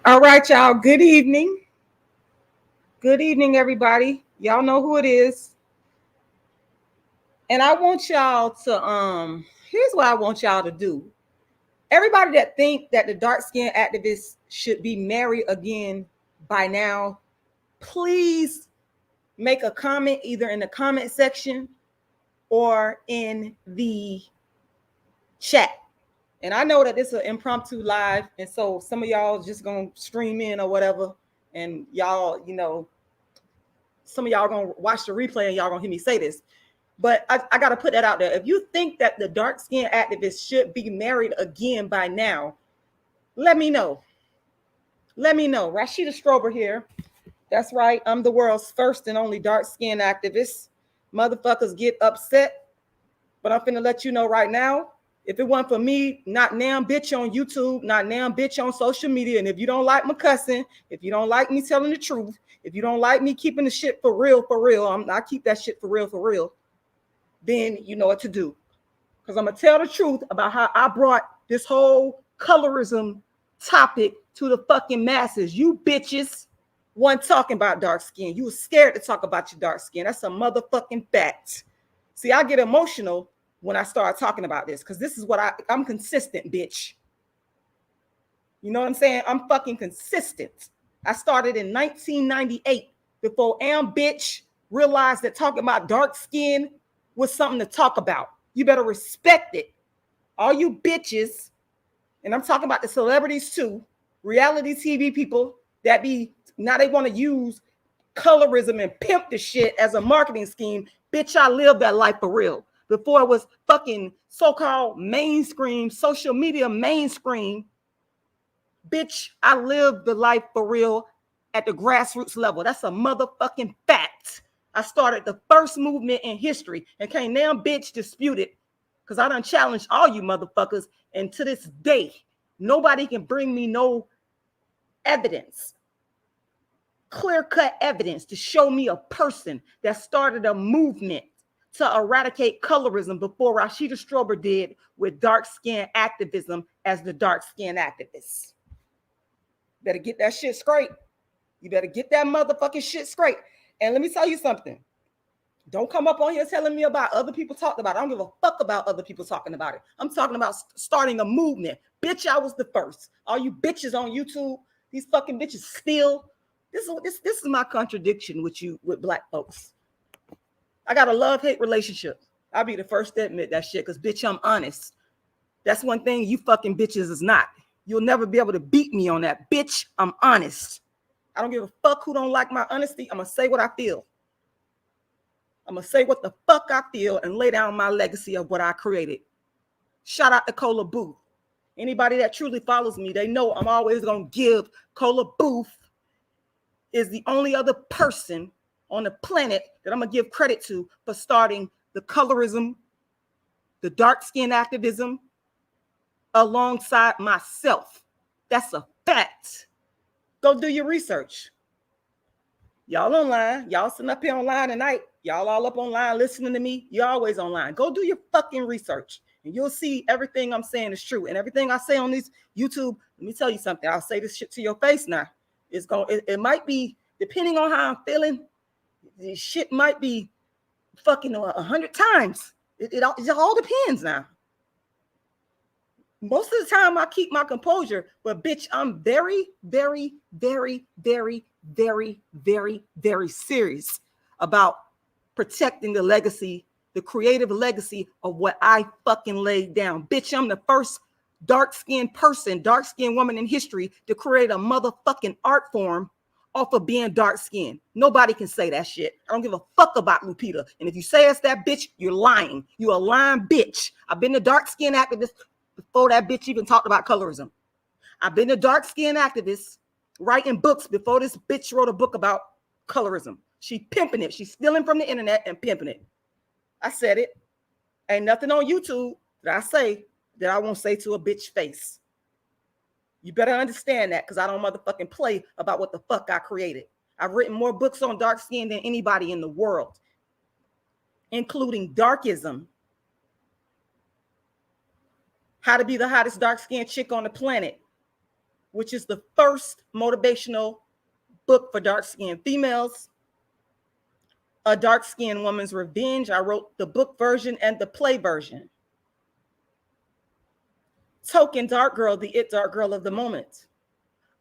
All right, y'all. Good evening. Good evening, everybody. Y'all know who it is. And I want y'all to here's what I want y'all to do. Everybody that think that the dark skinned activists should be married again by now, please make a comment either in the comment section or in the chat. And I know that this is an impromptu live, and so some of y'all just gonna stream in or whatever, and y'all, some of y'all gonna watch the replay and y'all gonna hear me say this. But I got to put that out there. If you think that the dark skinned activists should be married again by now, let me know. Let me know. Rashida Strober here. That's right. I'm the world's first and only dark skinned activist. Motherfuckers get upset, but I'm finna let you know right now. If it wasn't for me, not now, bitch, on YouTube, not now, bitch, on social media. And if you don't like my cussing, if you don't like me telling the truth, if you don't like me keeping the shit for real, I keep that shit for real, then you know what to do. Because I'm going to tell the truth about how I brought this whole colorism topic to the fucking masses. You bitches weren't talking about dark skin. You were scared to talk about your dark skin. That's a motherfucking fact. See, I get emotional when I start talking about this because this is what I'm consistent, bitch. You know what I'm saying? I'm fucking consistent. I started in 1998 before bitch realized that talking about dark skin was something to talk about. You better respect it. All you bitches, and I'm talking about the celebrities too, reality TV people that be now they want to use colorism and pimp the shit as a marketing scheme. Bitch, I lived that life for real. Before it was fucking so-called mainstream, social media mainstream. Bitch, I lived the life for real at the grassroots level. That's a motherfucking fact. I started the first movement in history and can't now bitch dispute it because I done challenged all you motherfuckers. And to this day, nobody can bring me no evidence, clear-cut evidence to show me a person that started a movement to eradicate colorism before Rashida Strober did with dark skin activism as the dark skin activist. Better get that shit straight. You better get that motherfucking shit straight. And let me tell you something. Don't come up on here telling me about other people talking about it. I don't give a fuck about other people talking about it. I'm talking about starting a movement. Bitch, I was the first. All you bitches on YouTube, these fucking bitches still. This is my contradiction with black folks. I got a love-hate relationship. I'll be the first to admit that shit because bitch, I'm honest. That's one thing you fucking bitches is not. You'll never be able to beat me on that. Bitch, I'm honest. I don't give a fuck who don't like my honesty. I'm going to say what I feel. I'm going to say what the fuck I feel and lay down my legacy of what I created. Shout out to Cola Booth. Anybody that truly follows me, they know I'm always going to give Cola Booth is the only other person on the planet that I'm going to give credit to for starting the colorism, the dark skin activism alongside myself. That's a fact. Go do your research. Y'all online. Y'all sitting up here online tonight. Y'all all up online listening to me. You're always online. Go do your fucking research. And you'll see everything I'm saying is true. And everything I say on this YouTube, let me tell you something. I'll say this shit to your face now. It might be, depending on how I'm feeling, this shit might be fucking 100 times. It all depends now. Most of the time I keep my composure, but bitch, I'm very, very, very, very, very, very, very serious about protecting the legacy, the creative legacy of what I fucking laid down. Bitch, I'm the first dark-skinned person, dark-skinned woman in history to create a motherfucking art form off of being dark-skinned. Nobody can say that shit. I don't give a fuck about Lupita. And if you say it's that bitch, you're lying. You're a lying bitch. I've been a dark-skinned activist before that bitch even talked about colorism. I've been a dark-skinned activist writing books before this bitch wrote a book about colorism. She pimping it. She's stealing from the internet and pimping it. I said it. Ain't nothing on YouTube that I say that I won't say to a bitch face. You better understand that because I don't motherfucking play about what the fuck I created. I've written more books on dark skin than anybody in the world, including Darkism, How to Be the Hottest Dark Skinned Chick on the Planet, which is the first motivational book for dark-skinned females. A Dark-Skinned Woman's Revenge. I wrote the book version and the play version. Token Dark Girl, the It Dark Girl of the Moment.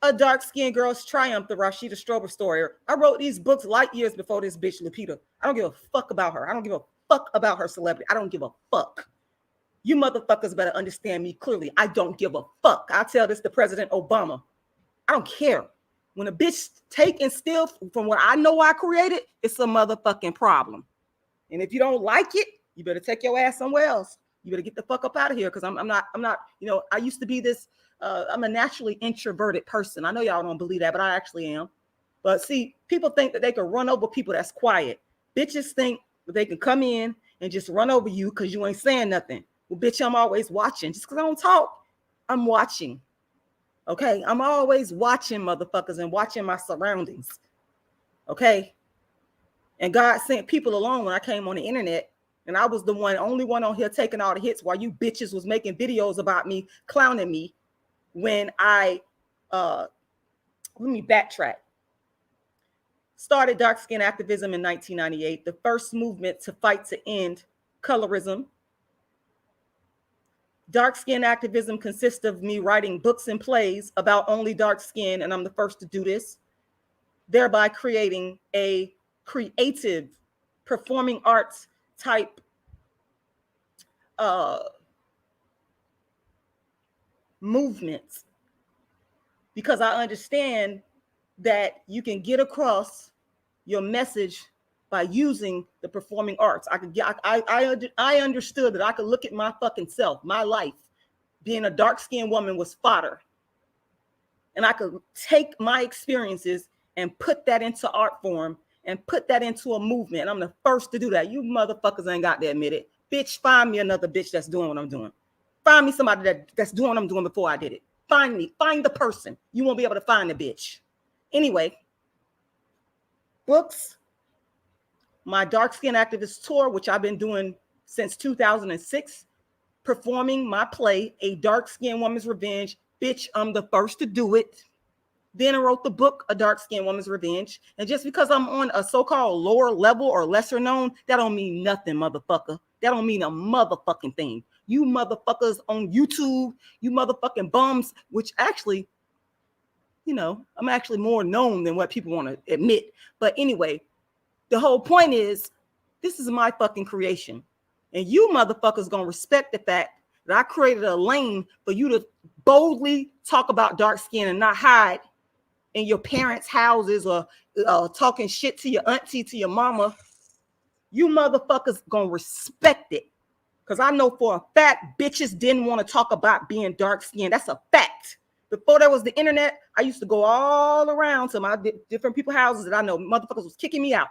A Dark-Skinned Girl's Triumph, the Rashida Strober story. I wrote these books light years before this bitch, Lupita. I don't give a fuck about her. I don't give a fuck about her celebrity. I don't give a fuck. You motherfuckers better understand me clearly. I don't give a fuck. I tell this to President Obama. I don't care. When a bitch take and steal from what I know I created, it's a motherfucking problem. And if you don't like it, you better take your ass somewhere else. You better get the fuck up out of here, because I'm not, I used to be this, I'm a naturally introverted person. I know y'all don't believe that, but I actually am. But see, people think that they can run over people that's quiet. Bitches think that they can come in and just run over you because you ain't saying nothing. Well, bitch, I'm always watching. Just because I don't talk, I'm watching. Okay, I'm always watching motherfuckers and watching my surroundings. Okay, and God sent people along when I came on the internet, and I was the only one on here taking all the hits while you bitches was making videos about me, clowning me. When I let me backtrack. Started dark skin activism in 1998, the first movement to fight to end colorism. Dark skin activism consists of me writing books and plays about only dark skin, and I'm the first to do this, thereby creating a creative performing arts type movement, because I understand that you can get across your message by using the performing arts. I understood that I could look at my fucking self, my life, being a dark-skinned woman was fodder. And I could take my experiences and put that into art form and put that into a movement. And I'm the first to do that. You motherfuckers ain't got to admit it. Bitch, find me another bitch that's doing what I'm doing. Find me somebody that's doing what I'm doing before I did it. Find me. Find the person. You won't be able to find the bitch. Anyway, books. My Dark Skin Activist Tour, which I've been doing since 2006, performing my play, A Dark Skinned Woman's Revenge. Bitch, I'm the first to do it. Then I wrote the book, A Dark Skinned Woman's Revenge. And just because I'm on a so-called lower level or lesser known, that don't mean nothing, motherfucker. That don't mean a motherfucking thing. You motherfuckers on YouTube, you motherfucking bums, which actually, I'm actually more known than what people want to admit. But anyway, the whole point is, this is my fucking creation. And you motherfuckers gonna respect the fact that I created a lane for you to boldly talk about dark skin and not hide in your parents' houses or talking shit to your auntie, to your mama. You motherfuckers gonna respect it. Because I know for a fact, bitches didn't want to talk about being dark skinned. That's a fact. Before there was the internet, I used to go all around to my different people's houses that I know motherfuckers was kicking me out.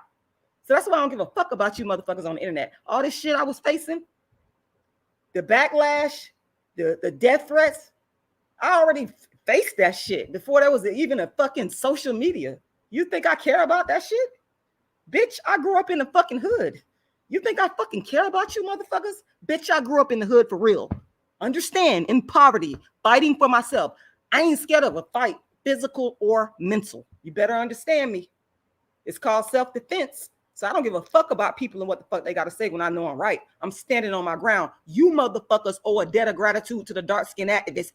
So that's why I don't give a fuck about you motherfuckers on the internet. All this shit I was facing, the backlash, the death threats, I already faced that shit before there was even a fucking social media. You think I care about that shit? Bitch, I grew up in the fucking hood. You think I fucking care about you motherfuckers? Bitch, I grew up in the hood for real. Understand, in poverty, fighting for myself. I ain't scared of a fight, physical or mental. You better understand me. It's called self-defense. So I don't give a fuck about people and what the fuck they got to say when I know I'm right. I'm standing on my ground. You motherfuckers owe a debt of gratitude to the dark skin activists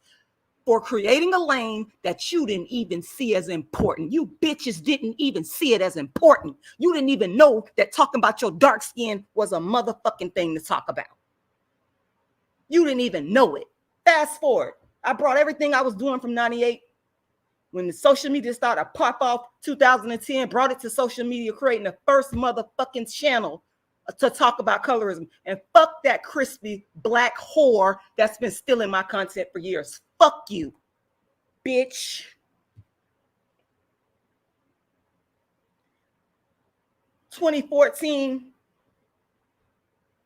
for creating a lane that you didn't even see as important. You bitches didn't even see it as important. You didn't even know that talking about your dark skin was a motherfucking thing to talk about. You didn't even know it. Fast forward. I brought everything I was doing from 98 when the social media started to pop off, 2010, brought it to social media, creating the first motherfucking channel to talk about colorism. And fuck that crispy black whore that's been stealing my content for years. Fuck you, bitch. 2014,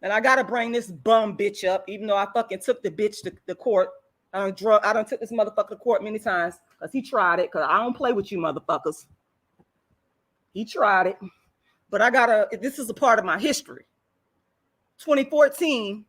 and I gotta bring this bum bitch up, even though I fucking took the bitch to the court. I done took this motherfucker to court many times because he tried it, because I don't play with you motherfuckers. He tried it. But this is a part of my history. 2014,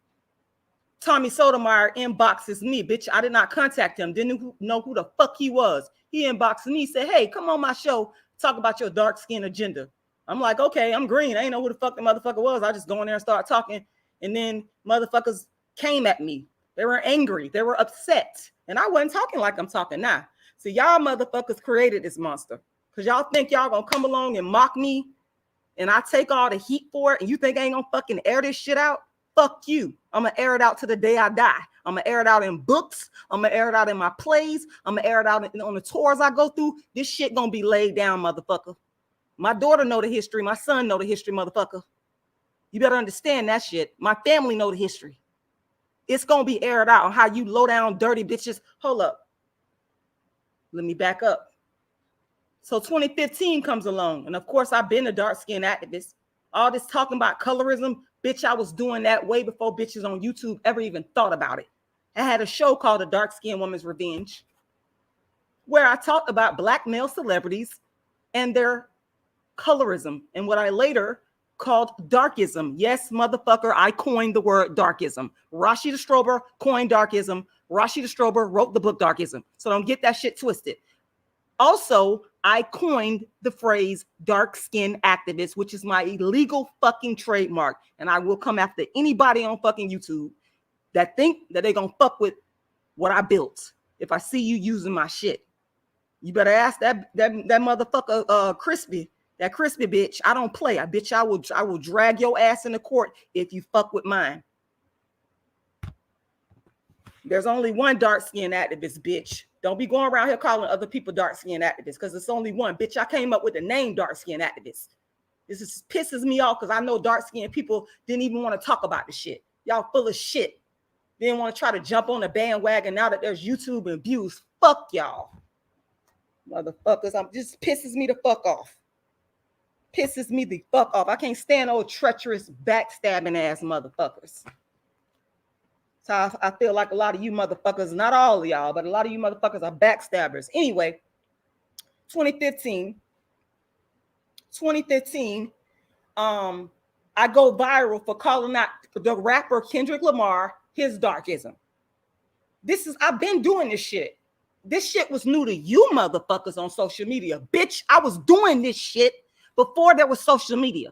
Tommy Sotomayor inboxes me. Bitch, I did not contact him. Didn't know who the fuck he was. He inboxed me, said, hey, come on my show, talk about your dark skin agenda. I'm like, okay, I'm green. I ain't know who the fuck the motherfucker was. I just go in there and start talking. And then motherfuckers came at me. They were angry. They were upset. And I wasn't talking like I'm talking now. So y'all motherfuckers created this monster. Because y'all think y'all gonna come along and mock me and I take all the heat for it and you think I ain't gonna fucking air this shit out? Fuck you. I'm gonna air it out to the day I die. I'm gonna air it out in books. I'm gonna air it out in my plays. I'm gonna air it out on the tours I go through. This shit gonna be laid down, motherfucker. My daughter know the history. My son know the history, motherfucker. You better understand that shit. My family know the history. It's gonna be aired out on how you low down dirty bitches. Hold up. Let me back up. So 2015 comes along. And of course, I've been a dark skinned activist. All this talking about colorism, bitch, I was doing that way before bitches on YouTube ever even thought about it. I had a show called The Dark Skinned Woman's Revenge, where I talked about Black male celebrities and their colorism and what I later called darkism. Yes, motherfucker, I coined the word darkism. Rashida Strober coined darkism. Rashida Strober wrote the book Darkism. So don't get that shit twisted. Also, I coined the phrase dark skin activist, which is my illegal fucking trademark. And I will come after anybody on fucking YouTube that think that they're going to fuck with what I built. If I see you using my shit, you better ask that motherfucker, Crispy. That Crispy bitch, I don't play. I will drag your ass in the court if you fuck with mine. There's only one dark-skinned activist, bitch. Don't be going around here calling other people dark-skinned activists because it's only one. Bitch, I came up with the name dark-skinned activist. This is, pisses me off because I know dark-skinned people didn't even want to talk about the shit. Y'all full of shit. They didn't want to try to jump on the bandwagon now that there's YouTube and views. Fuck y'all. Motherfuckers, just pisses me the fuck off. Pisses me the fuck off. I can't stand old treacherous, backstabbing ass motherfuckers. So I feel like a lot of you motherfuckers, not all of y'all, but a lot of you motherfuckers are backstabbers. Anyway, 2015, I go viral for calling out the rapper Kendrick Lamar his darkism. I've been doing this shit. This shit was new to you motherfuckers on social media. Bitch, I was doing this shit before there was social media.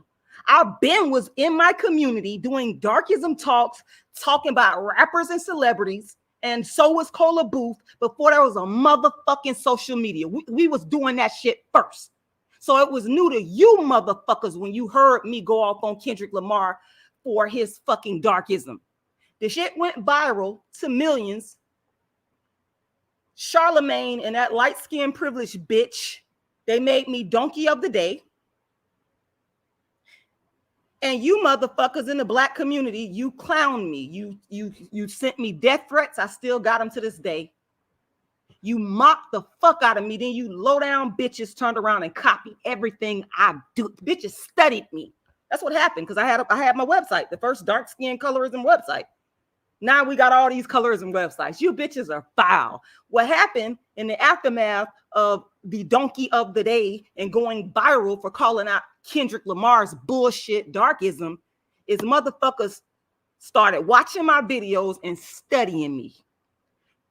Was in my community doing darkism talks, talking about rappers and celebrities, and so was Cola Booth before there was a motherfucking social media. We was doing that shit first. So it was new to you motherfuckers when you heard me go off on Kendrick Lamar for his fucking darkism. The shit went viral to millions. Charlemagne and that light-skinned privileged bitch, they made me donkey of the day. And you motherfuckers in the Black community, you clowned me. You sent me death threats. I still got them to this day. You mocked the fuck out of me. Then you low down bitches turned around and copied everything I do. Bitches studied me. That's what happened because I had my website, the first dark skin colorism website. Now we got all these colorism websites. You bitches are foul. What happened in the aftermath of the donkey of the day and going viral for calling out Kendrick Lamar's bullshit darkism is motherfuckers started watching my videos and studying me.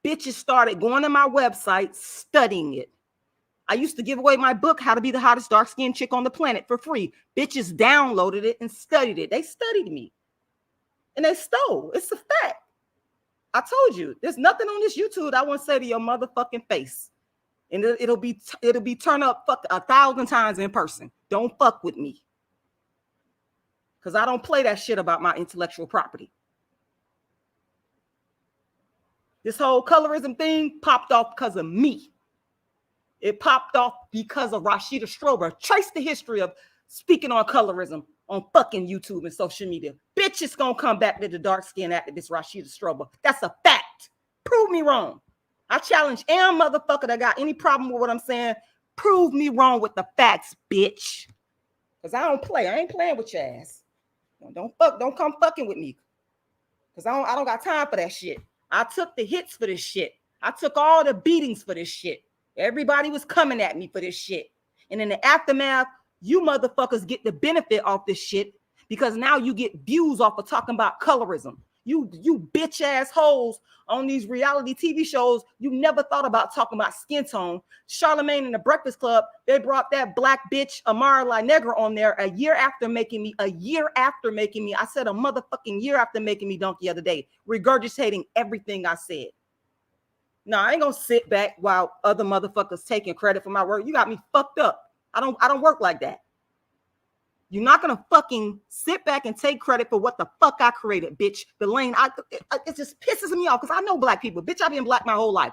Bitches started going to my website, studying it. I used to give away my book, How to Be the Hottest Dark-Skinned Chick on the Planet, for free. Bitches downloaded it and studied it. They studied me. And they stole. It's a fact. I told you, there's nothing on this YouTube I won't say to your motherfucking face. And it'll be turned up 1,000 times in person. Don't fuck with me. Because I don't play that shit about my intellectual property. This whole colorism thing popped off because of me. It popped off because of Rashida Strober. Trace the history of speaking on colorism on fucking YouTube and social media. Bitch, it's gonna come back to the dark-skinned activist Rashida Strober. That's a fact. Prove me wrong. I challenge any motherfucker that got any problem with what I'm saying. Prove me wrong with the facts, bitch. Because I don't play. I ain't playing with your ass. Don't come fucking with me. Because I don't got time for that shit. I took the hits for this shit. I took all the beatings for this shit. Everybody was coming at me for this shit. And in the aftermath, you motherfuckers get the benefit off this shit because now you get views off of talking about colorism. You bitch ass hoes on these reality TV shows. You never thought about talking about skin tone. Charlemagne and the Breakfast Club, they brought that black bitch Amara La Negra on there a year after making me. I said a motherfucking year after making me donkey the other day, regurgitating everything I said. No, I ain't gonna sit back while other motherfuckers taking credit for my work. You got me fucked up. I don't work like that. You're not gonna fucking sit back and take credit for what the fuck I created, bitch. The lane, it just pisses me off because I know black people. Bitch, I've been black my whole life.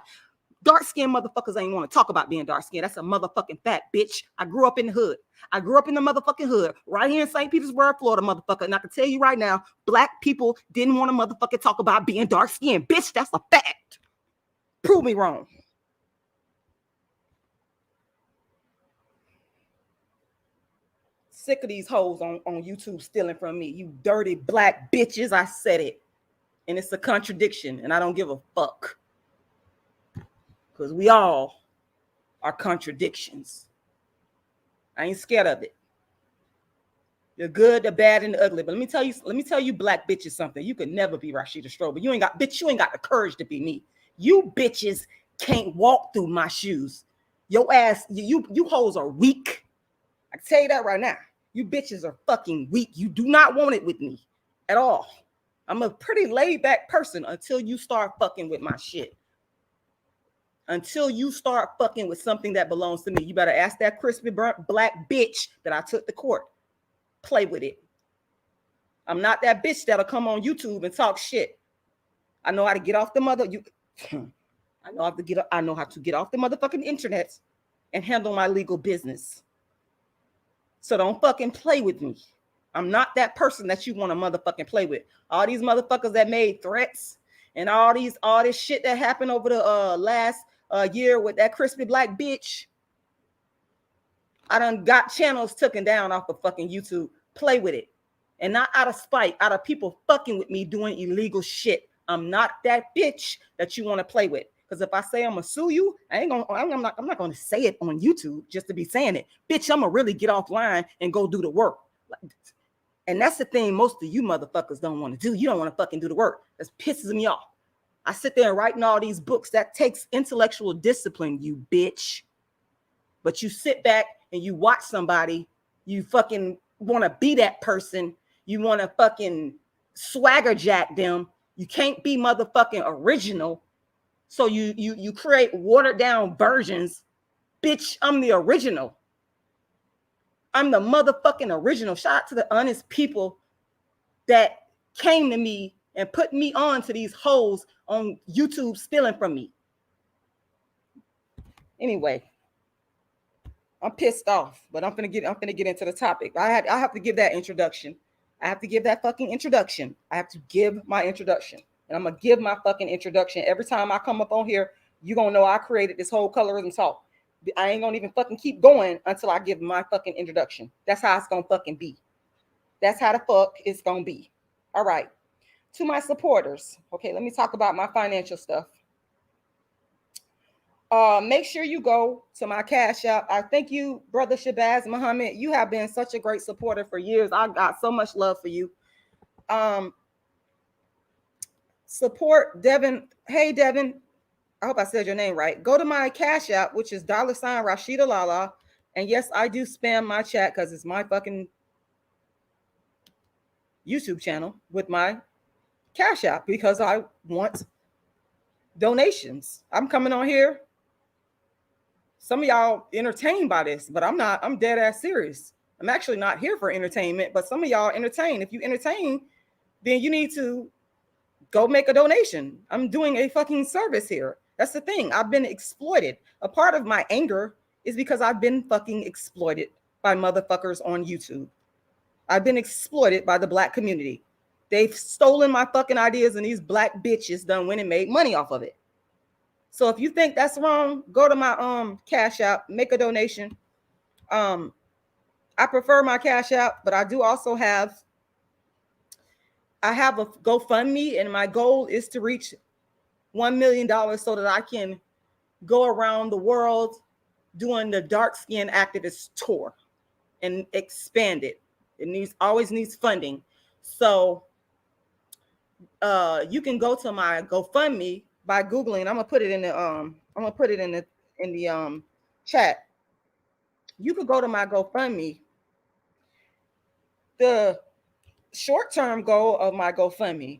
Dark-skinned motherfuckers ain't want to talk about being dark-skinned. That's a motherfucking fact, bitch. I grew up in the hood. I grew up in the motherfucking hood, right here in St. Petersburg, Florida, motherfucker. And I can tell you right now, black people didn't want to motherfucking talk about being dark-skinned. Bitch, that's a fact. Prove me wrong. Sick of these hoes on YouTube stealing from me. You dirty black bitches. I said it. And it's a contradiction. And I don't give a fuck. Because we all are contradictions. I ain't scared of it. The good, the bad, and the ugly. But let me tell you black bitches something. You could never be Rashida Strober. You ain't got the courage to be me. You bitches can't walk through my shoes. Your ass, you hoes are weak. I can tell you that right now. You bitches are fucking weak. You do not want it with me at all. I'm a pretty laid back person until you start fucking with my shit. Until you start fucking with something that belongs to me. You better ask that crispy burnt black bitch that I took to court. Play with it. I'm not that bitch that'll come on YouTube and talk shit. I know how to get off the I know how to get off the motherfucking internet and handle my legal business. So don't fucking play with me. I'm not that person that you want to motherfucking play with. All these motherfuckers that made threats and all this shit that happened over the last year with that crispy black bitch. I done got channels taken down off of fucking YouTube. Play with it. And not out of spite, out of people fucking with me doing illegal shit. I'm not that bitch that you want to play with. Because if I say I'm gonna sue you, I'm not gonna say it on YouTube just to be saying it. Bitch, I'm gonna really get offline and go do the work. And that's the thing most of you motherfuckers don't want to do. You don't want to fucking do the work. That pisses me off. I sit there and writing all these books. That takes intellectual discipline, you bitch. But you sit back and you watch somebody, you fucking want to be that person. You want to fucking swagger jack them. You can't be motherfucking original. So you create watered down versions. Bitch, I'm the original. I'm the motherfucking original. Shout out to the honest people that came to me and put me on to these hoes on YouTube stealing from me. Anyway, I'm pissed off, but I'm gonna get into the topic. I have to give that introduction. I have to give that fucking introduction. I have to give my introduction. And I'm gonna give my fucking introduction. Every time I come up on here, you're gonna know I created this whole colorism talk. I ain't gonna even fucking keep going until I give my fucking introduction. That's how it's gonna fucking be. That's how the fuck it's gonna be. All right. To my supporters. Okay, let me talk about my financial stuff. Make sure you go to my Cash App. I thank you, Brother Shabazz Muhammad. You have been such a great supporter for years. I got so much love for you. Support Devin. Hey, Devin. I hope I said your name right. Go to my Cash App, which is $rashidalala. And yes, I do spam my chat because it's my fucking YouTube channel with my Cash App because I want donations. I'm coming on here. Some of y'all entertained by this, but I'm not. I'm dead ass serious. I'm actually not here for entertainment, but some of y'all entertain. If you entertain, then you need to go make a donation. I'm doing a fucking service here. That's the thing. I've been exploited. A part of my anger is because I've been fucking exploited by motherfuckers on YouTube. I've been exploited by the black community. They've stolen my fucking ideas and these black bitches done went and made money off of it. So if you think that's wrong, go to my Cash App, make a donation. I prefer my Cash App, but I do also have a GoFundMe, and my goal is to reach $1 million so that I can go around the world doing the dark skin activist tour and expand it. It always needs funding. So You can go to my GoFundMe by Googling. I'm gonna put it in the chat. You could go to my GoFundMe. The short-term goal of my GoFundMe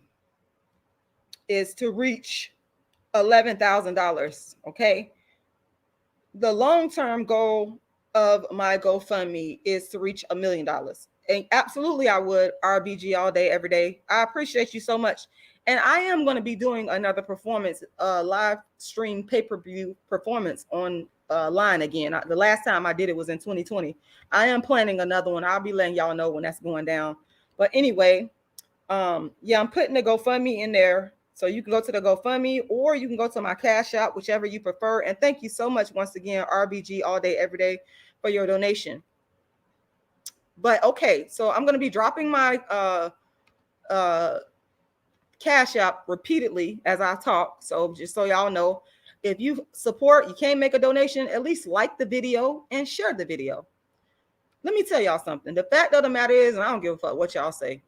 is to reach $11,000. Okay. The long-term goal of my GoFundMe is to reach $1 million. And absolutely, I would RBG all day, every day. I appreciate you so much. And I am going to be doing another performance, live stream pay-per-view performance on line again. The last time I did it was in 2020. I am planning another one. I'll be letting y'all know when that's going down. But anyway, yeah, I'm putting the GoFundMe in there. So you can go to the GoFundMe or you can go to my Cash App, whichever you prefer. And thank you so much once again, RBG all day, every day, for your donation. But okay, so I'm going to be dropping my Cash App repeatedly as I talk. So just so y'all know, if you support, you can't make a donation, at least like the video and share the video. Let me tell y'all something. The fact of the matter is, and I don't give a fuck what y'all say.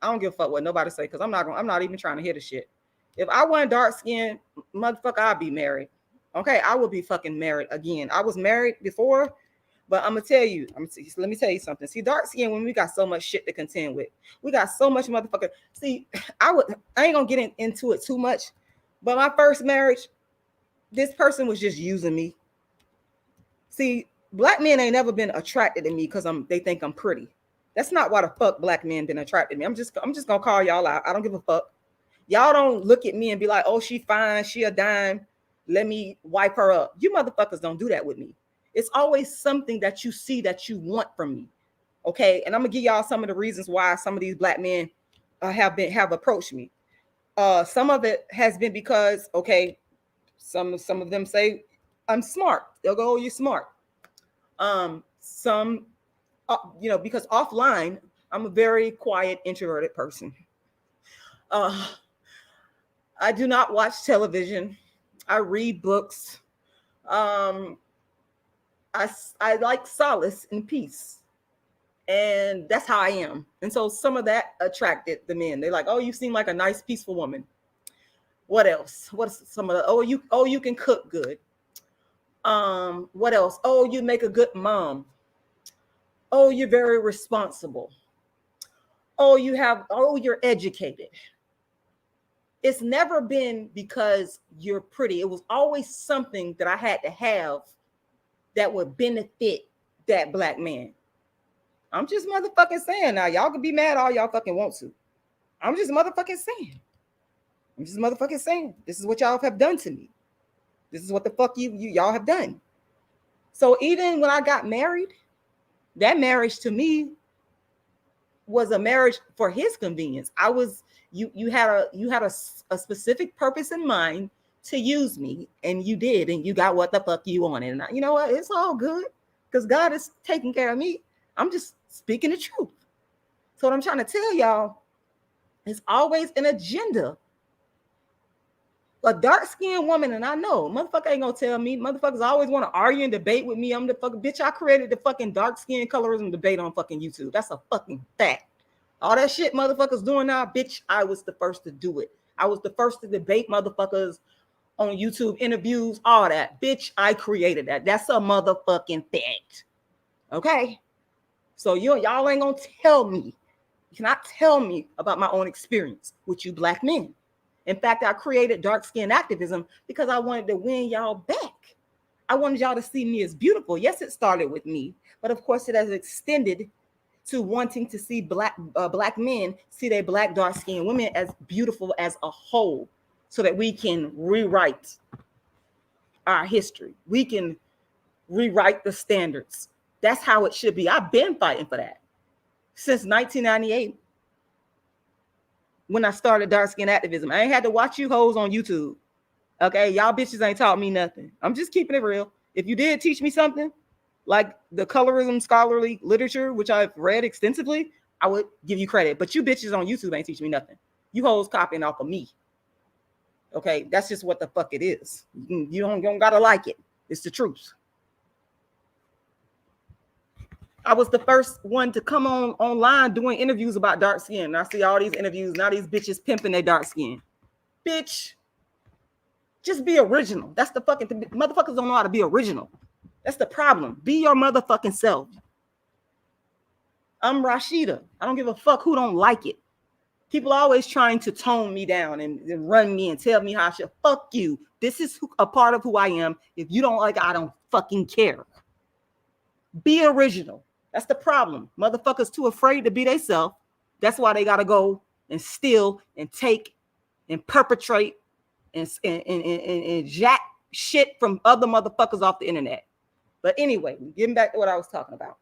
I don't give a fuck what nobody say, because I'm not even trying to hear the shit. If I wasn't dark skinned, motherfucker, I'd be married. Okay, I would be fucking married again. I was married before, but I'm gonna tell you, let me tell you something. See, dark skin, when we got so much shit to contend with, we got so much motherfucker. See, I ain't gonna get into it too much, but my first marriage, this person was just using me. See, black men ain't never been attracted to me because they think I'm pretty. That's not why the fuck black men been attracted to me. I'm just gonna call y'all out. I don't give a fuck. Y'all don't look at me and be like, oh, she fine, she a dime, let me wipe her up. You motherfuckers don't do that with me. It's always something that you see that you want from me. Okay. And I'm gonna give y'all some of the reasons why some of these black men have approached me. Some of it has been because, okay, some of them say I'm smart. They'll go, oh, you're smart. Some, because offline, I'm a very quiet, introverted person. I do not watch television. I read books. I like solace and peace. And that's how I am. And so some of that attracted the men. They're like, oh, you seem like a nice, peaceful woman. What else? What's some of the, you can cook good. What else? Oh, you make a good mom. Oh, you're very responsible. Oh, you're educated. It's never been because you're pretty. It was always something that I had to have that would benefit that black man. I'm just motherfucking saying now. Y'all can be mad all y'all fucking want to. I'm just motherfucking saying. This is what y'all have done to me. This is what the fuck y'all have done. So even when I got married, that marriage to me was a marriage for his convenience. You had a specific purpose in mind to use me, and you did, and you got what the fuck you wanted. And you know what? It's all good because God is taking care of me. I'm just speaking the truth. So what I'm trying to tell y'all is always an agenda. A dark-skinned woman, and I know motherfucker ain't gonna tell me. Motherfuckers always want to argue and debate with me. I'm the fucking bitch. I created the fucking dark-skin colorism debate on fucking YouTube. That's a fucking fact. All that shit motherfuckers doing now, bitch, I was the first to do it. I was the first to debate motherfuckers on YouTube interviews, all that. Bitch, I created that. That's a motherfucking fact. Okay? So y'all ain't gonna tell me. You cannot tell me about my own experience with you black men. In fact, I created dark skin activism because I wanted to win y'all back. I wanted y'all to see me as beautiful. Yes, it started with me, but of course it has extended to wanting to see black men see their black dark skinned women as beautiful as a whole, so that we can rewrite our history. We can rewrite the standards. That's how it should be. I've been fighting for that since 1998. When I started dark skin activism, I ain't had to watch you hoes on YouTube. Okay, y'all bitches ain't taught me nothing. I'm just keeping it real. If you did teach me something, like the colorism scholarly literature, which I've read extensively, I would give you credit. But you bitches on YouTube ain't teaching me nothing. You hoes copying off of me. Okay, that's just what the fuck it is. You don't gotta like it. It's the truth. I was the first one to come on online doing interviews about dark skin. And I see all these interviews, now these bitches pimping their dark skin. Bitch, just be original. That's the fucking thing. Motherfuckers don't know how to be original. That's the problem. Be your motherfucking self. I'm Rashida. I don't give a fuck who don't like it. People are always trying to tone me down and run me and tell me how I should. Fuck you. This is a part of who I am. If you don't like it, I don't fucking care. Be original. That's the problem. Motherfuckers too afraid to be themselves. That's why they gotta go and steal and take and perpetrate and jack shit from other motherfuckers off the internet. But anyway, getting back to what I was talking about.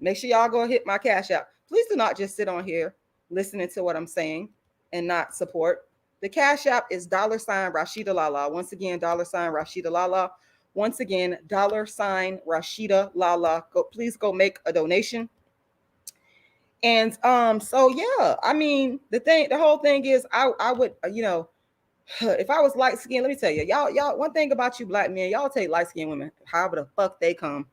Make sure y'all go hit my Cash App. Please do not just sit on here listening to what I'm saying and not support. The Cash App is $Rashidalala. Once again, $Rashidalala. Once again, $Rashidalala. Please go make a donation. And so yeah, I mean, the whole thing is, I would, you know, if I was light skinned, let me tell you, y'all, one thing about you black men, y'all take light skinned women, however the fuck they come.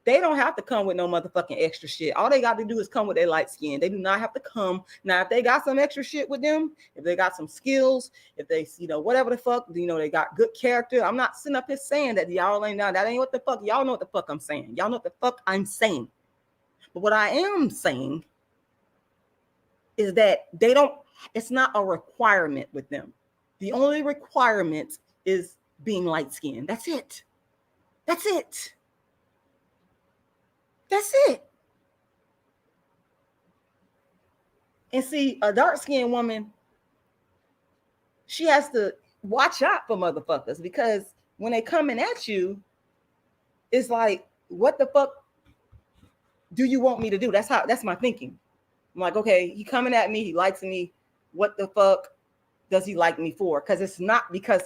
They don't have to come with no motherfucking extra shit. All they got to do is come with their light skin. They do not have to come. Now, if they got some extra shit with them, if they got some skills, if they, you know, whatever the fuck, you know, they got good character. I'm not sitting up here saying that y'all ain't now. That ain't what the fuck. Y'all know what the fuck I'm saying. Y'all know what the fuck I'm saying. But what I am saying is that they don't, it's not a requirement with them. The only requirement is being light skinned. That's it. That's it. That's it. And see, a dark-skinned woman, she has to watch out for motherfuckers, because when they coming at you, it's like, what the fuck do you want me to do? That's my thinking. I'm like, okay, he coming at me, he likes me. What the fuck does he like me for? Because it's not because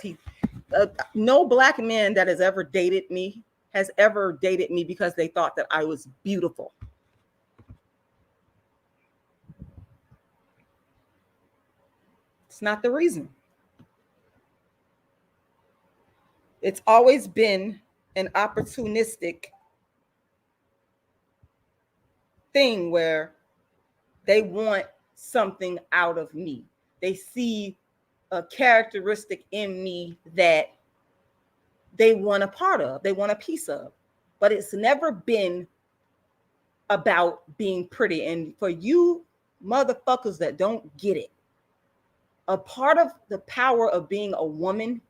no black man that has ever dated me has ever dated me because they thought that I was beautiful. It's not the reason. It's always been an opportunistic thing where they want something out of me. They see a characteristic in me that they want a part of, they want a piece of, but it's never been about being pretty. And for you motherfuckers that don't get it, a part of the power of being a woman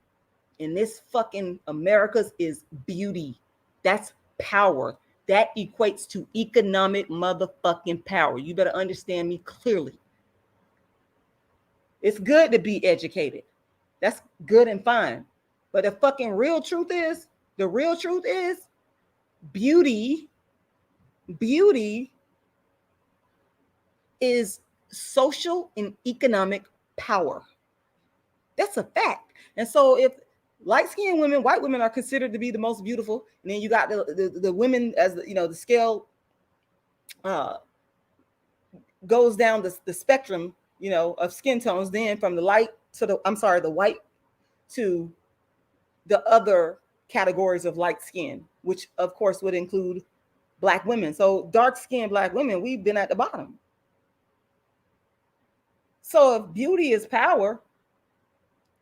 in this fucking America's is beauty. That's power. That equates to economic motherfucking power. You better understand me clearly. It's good to be educated. That's good and fine. But the fucking real truth is, beauty is social and economic power. That's a fact. And so if light-skinned women, white women are considered to be the most beautiful, and then you got the women, as the, you know, the scale goes down the spectrum, you know, of skin tones, then from the white to the other categories of light skin, which of course would include black women. So dark-skinned black women, we've been at the bottom. So if beauty is power,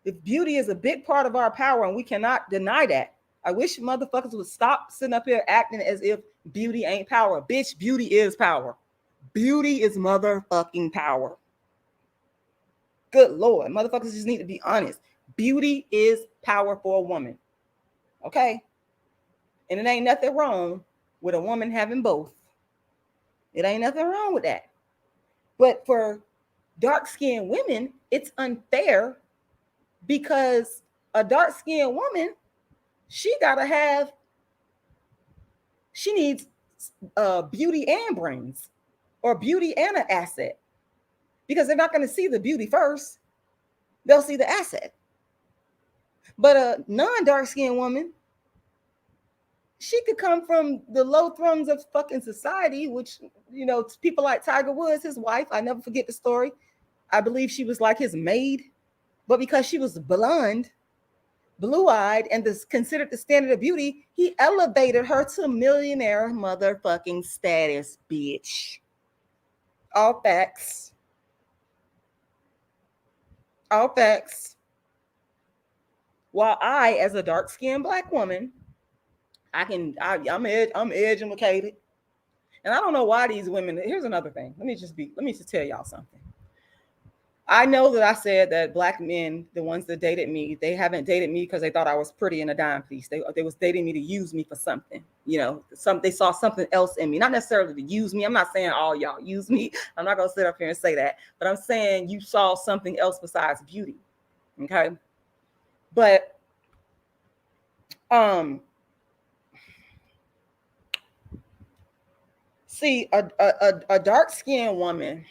if beauty is a big part of our power, and we cannot deny that, I wish motherfuckers would stop sitting up here acting as if beauty ain't power. Bitch, beauty is power. Beauty is motherfucking power. Good Lord, motherfuckers just need to be honest. Beauty is power for a woman. Okay? And it ain't nothing wrong with a woman having both. It ain't nothing wrong with that. But for dark-skinned women, it's unfair, because a dark-skinned woman, she needs beauty and brains, or beauty and an asset, because they're not going to see the beauty first. They'll see the asset. But a non-dark-skinned woman, she could come from the low throngs of fucking society, which, you know, people like Tiger Woods, his wife, I never forget the story. I believe she was like his maid, but because she was blonde, blue-eyed, and this considered the standard of beauty, he elevated her to millionaire motherfucking status, bitch. All facts. All facts. While I, as a dark-skinned black woman, I'm educated. And I don't know why these women, here's another thing. Let me just tell y'all something. I know that I said that black men, the ones that dated me, they haven't dated me because they thought I was pretty in a dime piece. They was dating me to use me for something. You know, they saw something else in me, not necessarily to use me. I'm not saying all y'all use me. I'm not gonna sit up here and say that, but I'm saying you saw something else besides beauty. Okay, but see, a dark-skinned woman,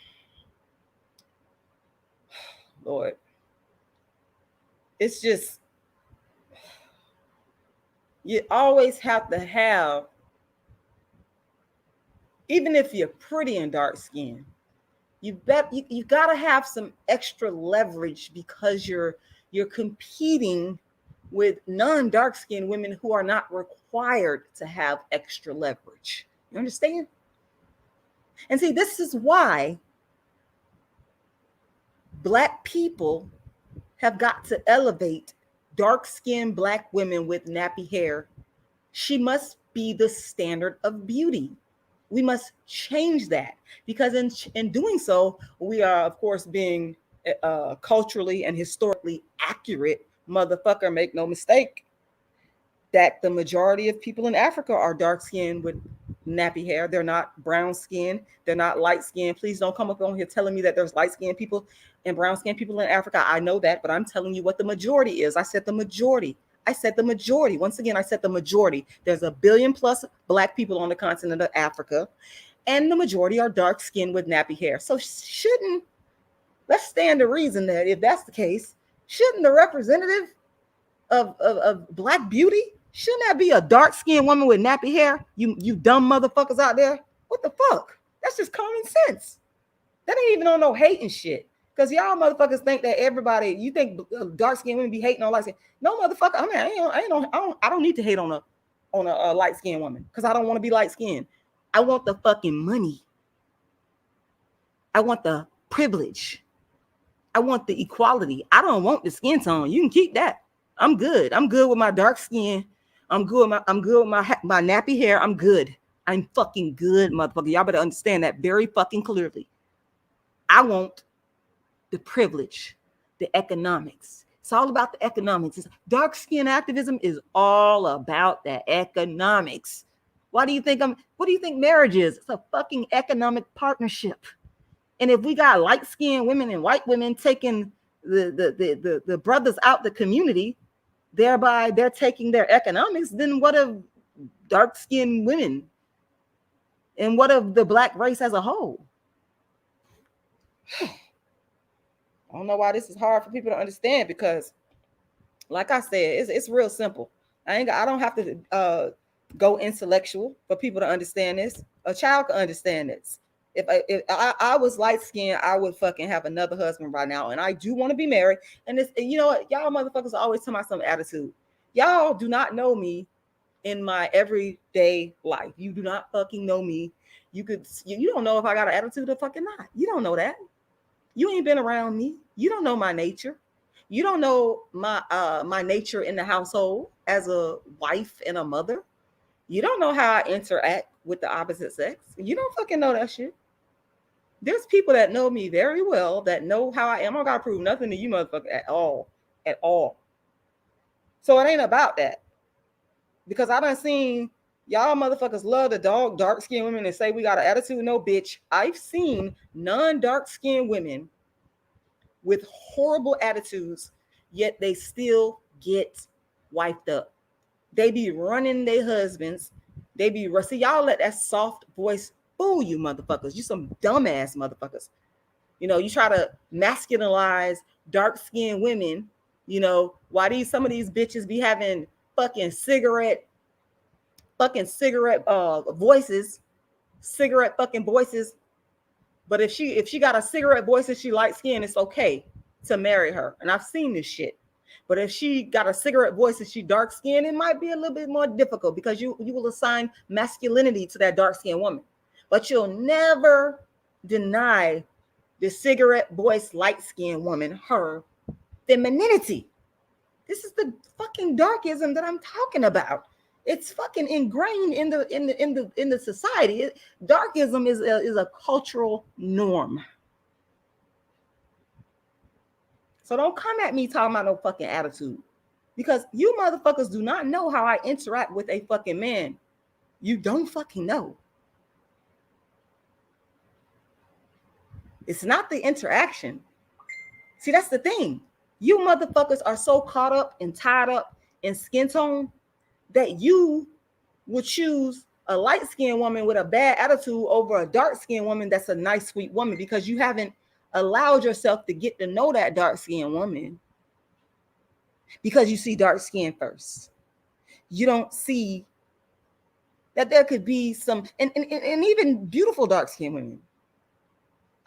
Lord, it's just, you always have to have, even if you're pretty and dark skin, you gotta have some extra leverage because you're competing with non-dark skinned women who are not required to have extra leverage. You understand? And see, this is why black people have got to elevate dark-skinned black women with nappy hair. She must be the standard of beauty. We must change that, because in doing so, we are, of course, being culturally and historically accurate. Motherfucker, make no mistake that the majority of people in Africa are dark-skinned with nappy hair. They're not brown-skinned. They're not light-skinned. Please don't come up on here telling me that there's light-skinned people and brown-skinned people in Africa. I know that, but I'm telling you what the majority is. I said the majority. Once again, I said the majority. There's 1 billion plus black people on the continent of Africa, and the majority are dark-skinned with nappy hair. So let's stand to reason that if that's the case, shouldn't the representative of black beauty, shouldn't that be a dark-skinned woman with nappy hair? You dumb motherfuckers out there. What the fuck? That's just common sense. That ain't even on no hating shit. Because y'all motherfuckers think that everybody, you think dark-skinned women be hating on light skin. No, motherfucker. I mean, I don't need to hate on a light-skinned woman, because I don't want to be light-skinned. I want the fucking money. I want the privilege. I want the equality. I don't want the skin tone. You can keep that. I'm good. I'm good with my dark skin. I'm good with my nappy hair. I'm good. I'm fucking good, motherfucker. Y'all better understand that very fucking clearly. I want the privilege, the economics. It's all about the economics. Dark skin activism is all about the economics. What do you think marriage is? It's a fucking economic partnership. And if we got light-skinned women and white women taking the brothers out the community, thereby they're taking their economics, then what of dark-skinned women? And what of the black race as a whole? I don't know why this is hard for people to understand, because like I said, it's real simple. I don't have to go intellectual for people to understand this. A child can understand this. If I was light-skinned, I would fucking have another husband right now. And I do want to be married. And this, you know what? Y'all motherfuckers always tell me some attitude. Y'all do not know me in my everyday life. You do not fucking know me. You don't know if I got an attitude or fucking not. You don't know that. You ain't been around me. You don't know my nature. You don't know my nature in the household as a wife and a mother. You don't know how I interact with the opposite sex. You don't fucking know that shit. There's people that know me very well, that know how I am. I don't gotta prove nothing to you motherfuckers at all. At all. So it ain't about that. Because I done seen y'all motherfuckers love the dark-skinned women and say we got an attitude. No, bitch. I've seen non-dark-skinned women with horrible attitudes, yet they still get wiped up. They be running their husbands. They be see, y'all let that soft voice fool you motherfuckers. You some dumbass motherfuckers. You know, you try to masculinize dark-skinned women, you know, why some of these bitches be having fucking cigarette voices, cigarette fucking voices. But if she got a cigarette voice and she light skinned, it's okay to marry her. And I've seen this shit. But if she got a cigarette voice and she dark skinned, it might be a little bit more difficult because you will assign masculinity to that dark skinned woman. But you'll never deny the cigarette voice light skinned woman her femininity. This is the fucking darkism that I'm talking about. It's fucking ingrained in the society. Darkism is a cultural norm. So don't come at me talking about no fucking attitude, because you motherfuckers do not know how I interact with a fucking man. You don't fucking know. It's not the interaction. See, that's the thing. You motherfuckers are so caught up and tied up in skin tone that you would choose a light-skinned woman with a bad attitude over a dark-skinned woman that's a nice, sweet woman, because you haven't allowed yourself to get to know that dark-skinned woman, because you see dark skin first. You don't see that there could be some, and even beautiful dark-skinned women.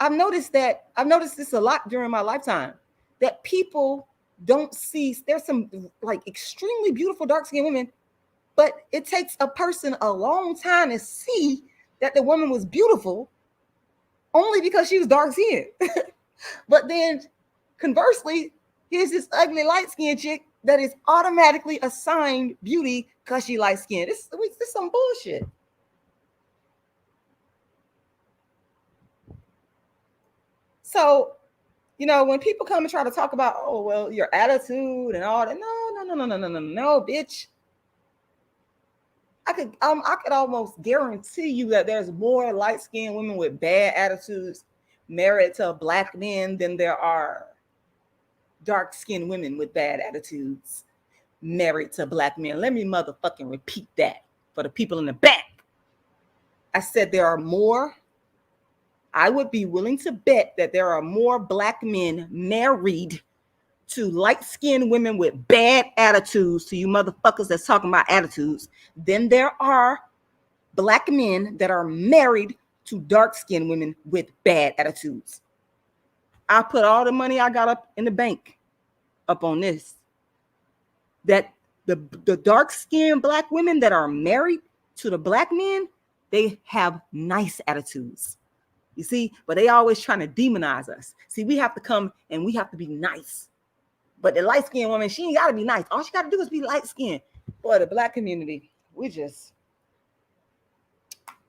I've noticed this a lot during my lifetime, that people don't see. There's some like extremely beautiful dark-skinned women, but it takes a person a long time to see that the woman was beautiful only because she was dark-skinned. But then conversely, here's this ugly light-skinned chick that is automatically assigned beauty because she light-skinned. This is some bullshit. So, when people come and try to talk about, oh, well, your attitude and all that, no, bitch. I could almost guarantee you that there's more light-skinned women with bad attitudes married to black men than there are dark-skinned women with bad attitudes married to black men. Let me motherfucking repeat that for the people in the back. I said there are more. I would be willing to bet that there are more black men married to light-skinned women with bad attitudes, to you motherfuckers that's talking about attitudes, than there are black men that are married to dark-skinned women with bad attitudes. I put all the money I got up in the bank up on this, that the dark-skinned black women that are married to the black men, they have nice attitudes. You see, but they always trying to demonize us. See, we have to come and we have to be nice. But the light-skinned woman, she ain't got to be nice. All she got to do is be light-skinned. Boy, the black community, we just,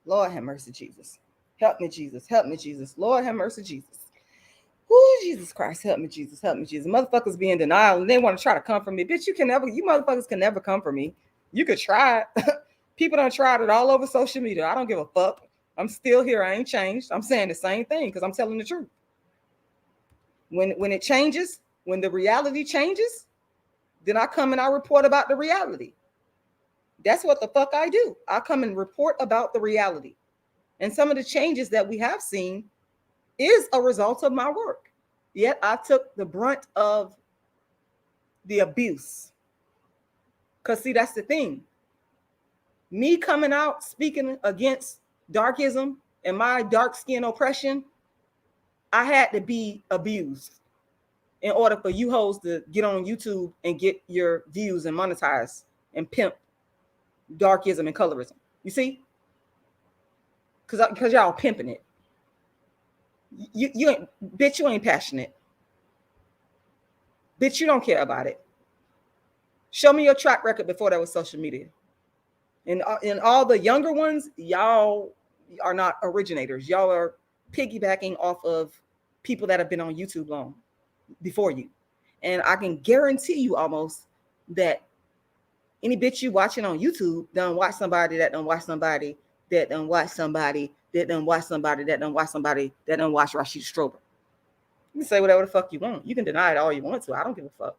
Lord have mercy, Jesus. Help me, Jesus. Help me, Jesus. Lord have mercy, Jesus. Oh, Jesus Christ, help me, Jesus. Help me, Jesus. Motherfuckers be in denial and they want to try to come for me. Bitch, you motherfuckers can never come for me. You could try it. People done tried it all over social media. I don't give a fuck. I'm still here. I ain't changed. I'm saying the same thing because I'm telling the truth. When it changes, when the reality changes, then I come and I report about the reality. That's what the fuck I do. I come and report about the reality. And some of the changes that we have seen is a result of my work. Yet I took the brunt of the abuse. Because see, that's the thing. Me coming out speaking against darkism and my dark skin oppression, I had to be abused in order for you hoes to get on YouTube and get your views and monetize and pimp darkism and colorism. You see? Because y'all pimping it. You ain't, bitch, you ain't passionate. Bitch, you don't care about it. Show me your track record before there was social media. And all the younger ones, y'all are not originators. Y'all are piggybacking off of people that have been on YouTube long before you. And I can guarantee you almost that any bitch you watching on YouTube done watch somebody that done watch somebody that done watch somebody that done watch somebody that done watch somebody that done watch Rashid Strober. You can say whatever the fuck you want. You can deny it all you want to. I don't give a fuck.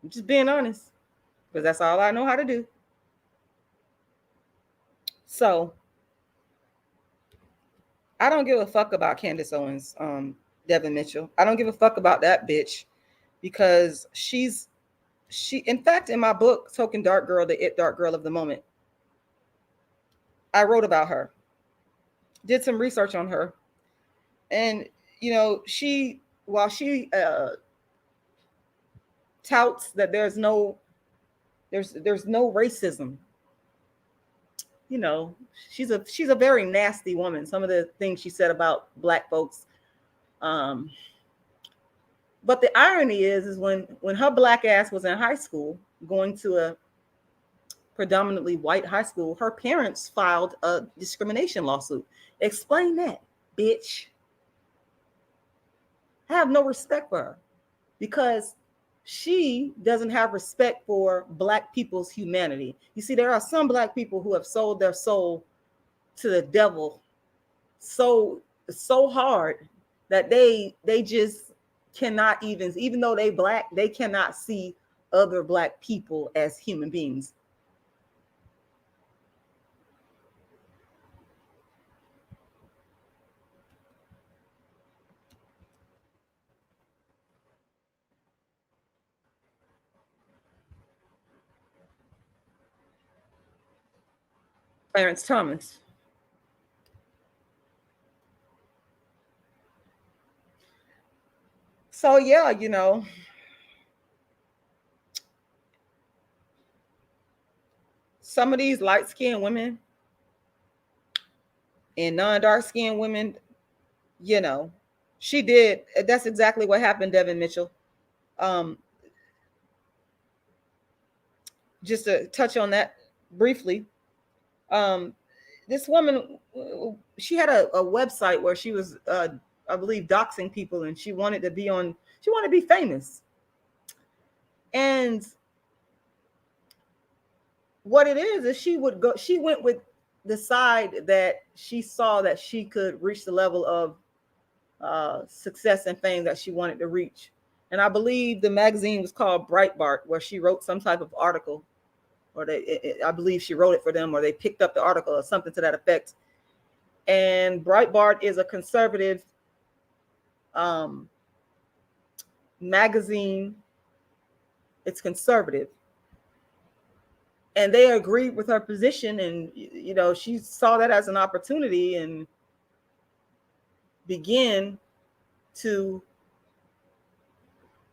I'm just being honest, because that's all I know how to do. So I don't give a fuck about Candace Owens, Devin Mitchell. I don't give a fuck about that bitch, because she, in fact, in my book, Token Dark Girl, the It Dark Girl of the Moment, I wrote about her, did some research on her. And, while she touts that there's no racism. You know, she's a very nasty woman. Some of the things she said about Black folks. But the irony is when her Black ass was in high school, going to a predominantly white high school, her parents filed a discrimination lawsuit. Explain that, bitch. I have no respect for her because she doesn't have respect for Black people's humanity. You see, there are some Black people who have sold their soul to the devil so hard that they just cannot even though they Black, they cannot see other Black people as human beings. Clarence Thomas. So yeah, you know, some of these light-skinned women and non-dark-skinned women, you know, she did. That's exactly what happened, Devin Mitchell. Um, just to touch on that briefly, this woman, she had a website where she was, I believe, doxing people, and she wanted to be famous. And what it is she went with the side that she saw that she could reach the level of success and fame that she wanted to reach. And I believe the magazine was called Breitbart, where she wrote some type of article, or I believe she wrote it for them, or they picked up the article or something to that effect. And Breitbart is a conservative magazine. It's conservative. And they agreed with her position, and you know, she saw that as an opportunity and began to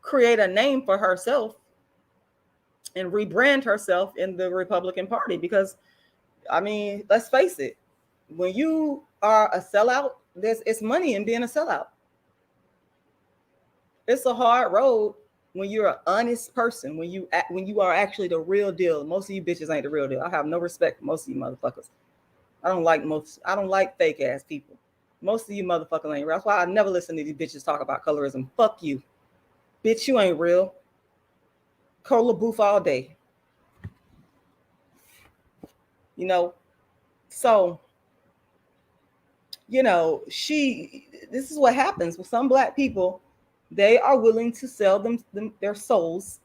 create a name for herself and rebrand herself in the Republican Party. Because, I mean, let's face it, when you are a sellout, it's money in being a sellout. It's a hard road when you're an honest person, when you are actually the real deal. Most of you bitches ain't the real deal. I have no respect for most of you motherfuckers. I don't like fake ass people. Most of you motherfuckers ain't real. That's why I never listen to these bitches talk about colorism. Fuck you. Bitch, you ain't real. Cola booth all day. You know, so, you know, this is what happens with some Black people. They are willing to sell their souls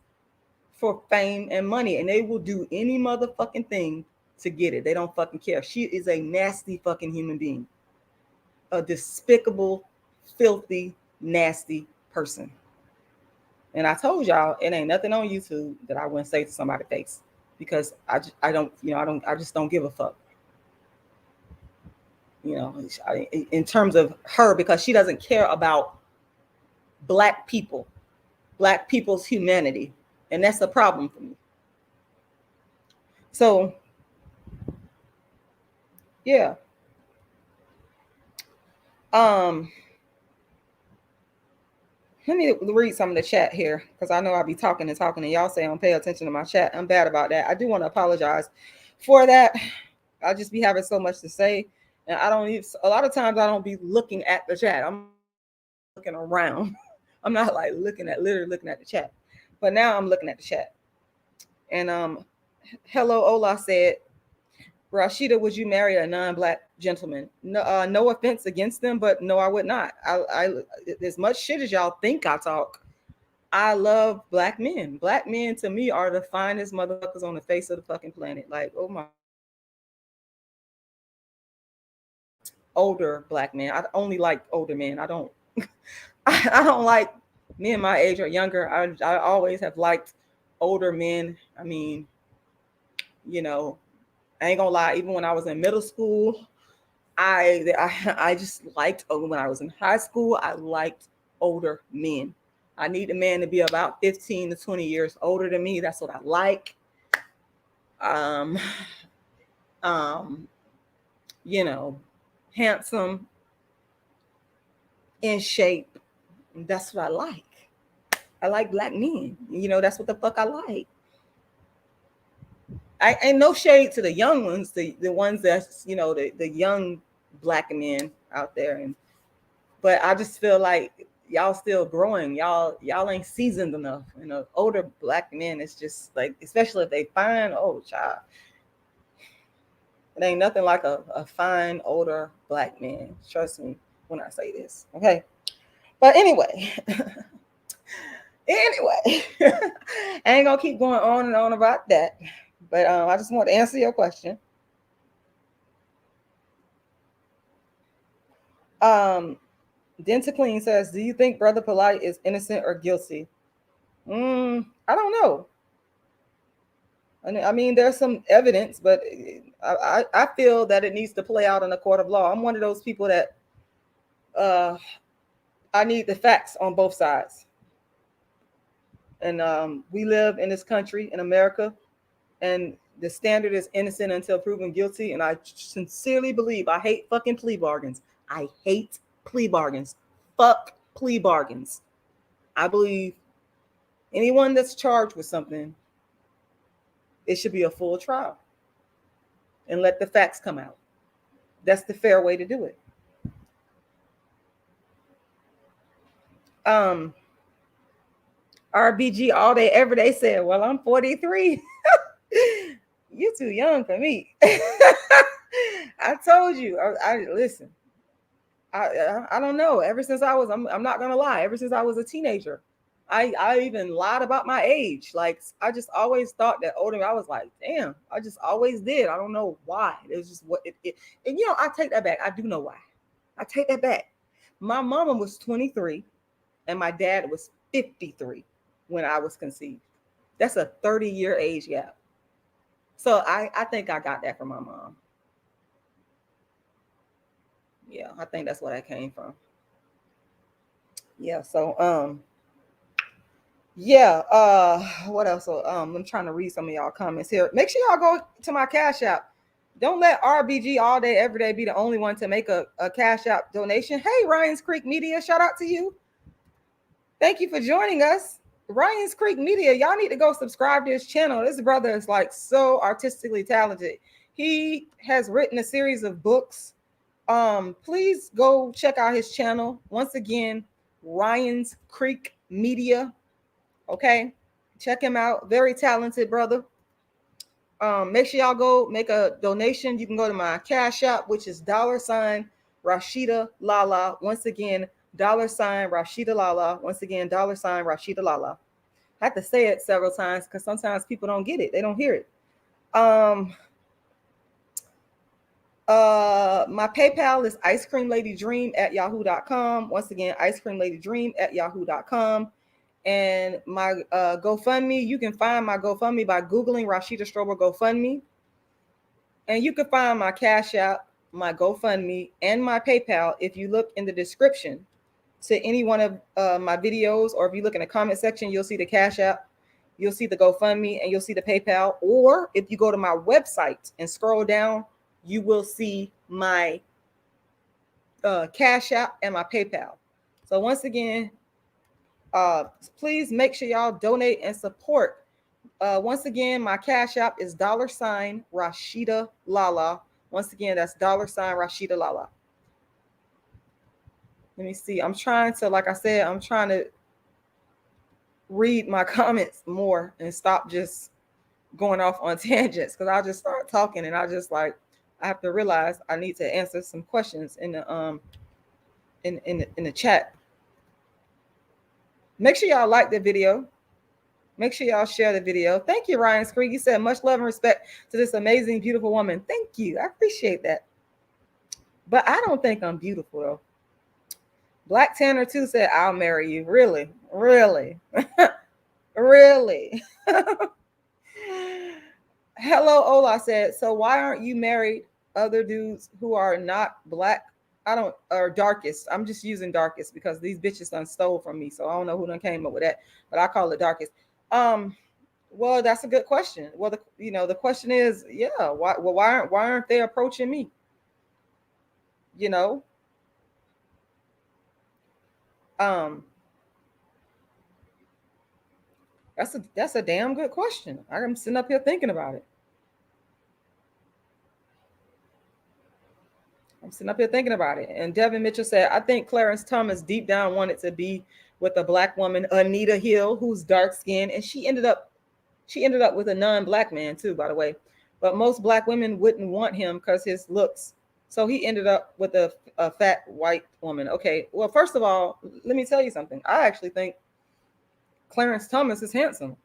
for fame and money, and they will do any motherfucking thing to get it. They don't fucking care. She is a nasty fucking human being. A despicable, filthy, nasty person. And I told y'all, it ain't nothing on YouTube that I wouldn't say to somebody's face, because I just don't give a fuck. You know, in terms of her, because she doesn't care about Black people, Black people's humanity. And that's the problem for me. So, yeah. Let me read some of the chat here, because I know I'll be talking and y'all say I don't pay attention to my chat. I'm bad about that. I do want to apologize for that. I'll just be having so much to say. And a lot of times I don't be looking at the chat. I'm looking around. I'm not like literally looking at the chat. But now I'm looking at the chat. And Hello Ola said, Rashida, would you marry a non-Black gentleman? No, no offense against them, but no, I would not. I as much shit as y'all think I talk, I love Black men. Black men to me are the finest motherfuckers on the face of the fucking planet. Like, oh my. Older Black men. I only like older men. I don't I don't like men my age or younger. I always have liked older men. I mean, you know, I ain't gonna lie, even when I was in middle school, I just liked, when I was in high school, I liked older men. I need the man to be about 15 to 20 years older than me. That's what I like. Um, um, you know, handsome, in shape. That's what I like. I like black men. That's what the fuck I like. I ain't no shade to the young ones, the ones that's the young black men out there, but I just feel like y'all still growing. Y'all ain't seasoned enough. Older black men, it's just like, especially if they fine, oh child. It ain't nothing like a fine older black man. Trust me when I say this. Okay. But anyway, I ain't gonna keep going on and on about that. But I just want to answer your question. Denta Clean says, do you think Brother Polite is innocent or guilty? I don't know. I mean, there's some evidence, but I feel that it needs to play out in a court of law. I'm one of those people that I need the facts on both sides. And we live in this country, in America, and the standard is innocent until proven guilty. And I sincerely believe, I hate fucking plea bargains. I hate plea bargains. Fuck plea bargains. I believe anyone that's charged with something, it should be a full trial and let the facts come out. That's the fair way to do it. RBG all day, every day said, well, I'm 43. You're too young for me. I told you. I listen. I don't know. Ever since I'm not gonna lie. Ever since I was a teenager, I even lied about my age. Like, I just always thought that older. I was like, damn. I just always did. I don't know why. It was just what it. And I take that back. I do know why. I take that back. My mama was 23, and my dad was 53 when I was conceived. That's a 30-year age gap. So I think I got that from my mom. Yeah, I think that's where that came from. Yeah, so what else? So I'm trying to read some of y'all comments here. Make sure y'all go to my Cash App. Don't let RBG all day every day be the only one to make a Cash App donation. Hey, Ryan's Creek Media, shout out to you. Thank you for joining us. Ryan's Creek Media, y'all need to go subscribe to his channel. This brother is like so artistically talented. He has written a series of books. Please go check out his channel. Once again, Ryan's Creek Media. Okay, check him out. Very talented brother. Make sure y'all go make a donation. You can go to my Cash App, which is $Rashida Lala. Once again, $Rashida Lala. Once again, $Rashida Lala. I have to say it several times because sometimes people don't get it. They don't hear it. My PayPal is icecreamladydream@yahoo.com. Once again, icecreamladydream@yahoo.com. And my GoFundMe, you can find my GoFundMe by Googling Rashida Strober GoFundMe. And you can find my Cash App, my GoFundMe, and my PayPal if you look in the description to any one of my videos, or if you look in the comment section, you'll see the Cash App, you'll see the GoFundMe, and you'll see the PayPal. Or if you go to my website and scroll down, you will see my Cash App and my PayPal. So once again, please make sure y'all donate and support. Once again, my Cash App is $Rashida Lala. Once again, that's $Rashida Lala. Let me see. I'm trying to, like I said, I'm trying to read my comments more and stop just going off on tangents, because I'll just start talking and I have to realize I need to answer some questions in the in the chat. Make sure y'all like the video. Make sure y'all share the video. Thank you, Ryan Scree. You said much love and respect to this amazing, beautiful woman. Thank you. I appreciate that. But I don't think I'm beautiful, though. Black Tanner, too, said, I'll marry you. Really? Really? Really? Hello, Ola said, so why aren't you married other dudes who are not black? or darkest. I'm just using darkest because these bitches done stole from me. So I don't know who done came up with that, but I call it darkest. Well, that's a good question. Well, the question is, yeah, why aren't they approaching me? You know, um, that's a damn good question. I'm sitting up here thinking about it. I'm sitting up here thinking about it. And Devin Mitchell said, I think Clarence Thomas deep down wanted to be with a black woman, Anita Hill, who's dark skinned, and she ended up with a non-black man too, by the way. But most black women wouldn't want him because his looks. So he ended up with a fat white woman. Okay, well, first of all, let me tell you something. I actually think Clarence Thomas is handsome.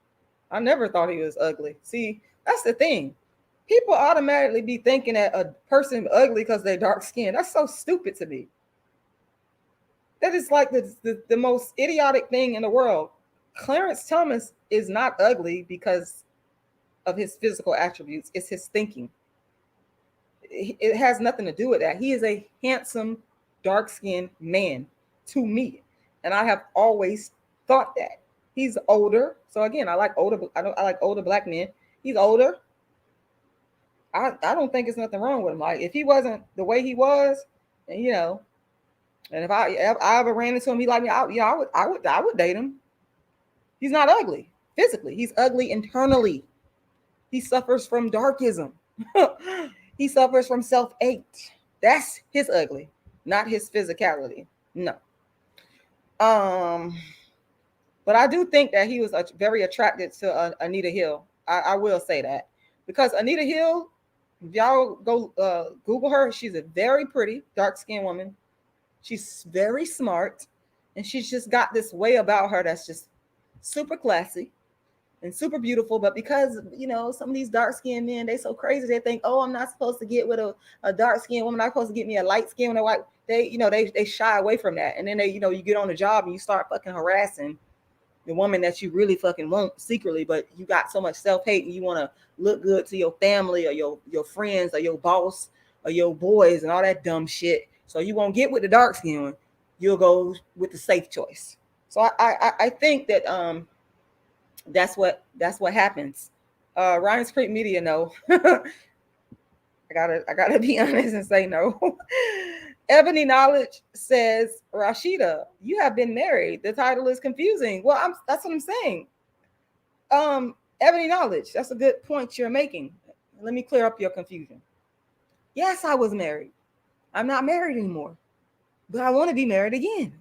I never thought he was ugly. See, that's the thing. People automatically be thinking that a person ugly because they're dark skinned. That's so stupid to me. That is like the most idiotic thing in the world. Clarence Thomas is not ugly because of his physical attributes. It's his thinking. It has nothing to do with that. He is a handsome, dark-skinned man to me, and I have always thought that. He's older, so again, I like older. I like older black men. He's older. I don't think there's nothing wrong with him. Like if he wasn't the way he was, and and if I ever ran into him, he like me, I would date him. He's not ugly physically. He's ugly internally. He suffers from darkism. He suffers from self-hate. That's his ugly, not his physicality. No. But I do think that he was very attracted to Anita Hill. I will say that because Anita Hill, if y'all go Google her, she's a very pretty dark-skinned woman. She's very smart, and she's just got this way about her that's just super classy and super beautiful. But because some of these dark-skinned men, they so crazy, they think, oh, I'm not supposed to get with a dark-skinned woman, I'm not supposed to get me a light-skinned one. White. They shy away from that, and then you get on the job and you start fucking harassing the woman that you really fucking want secretly, but you got so much self-hate and you want to look good to your family or your friends or your boss or your boys and all that dumb shit. So you won't get with the dark skin one. You'll go with the safe choice. So I think that that's what happens. Ryan's Creek Media, no. I gotta be honest and say no. Ebony Knowledge says, Rashida, you have been married. The title is confusing. Well, that's what I'm saying. Ebony Knowledge, that's a good point you're making. Let me clear up your confusion. Yes, I was married. I'm not married anymore, but I want to be married again.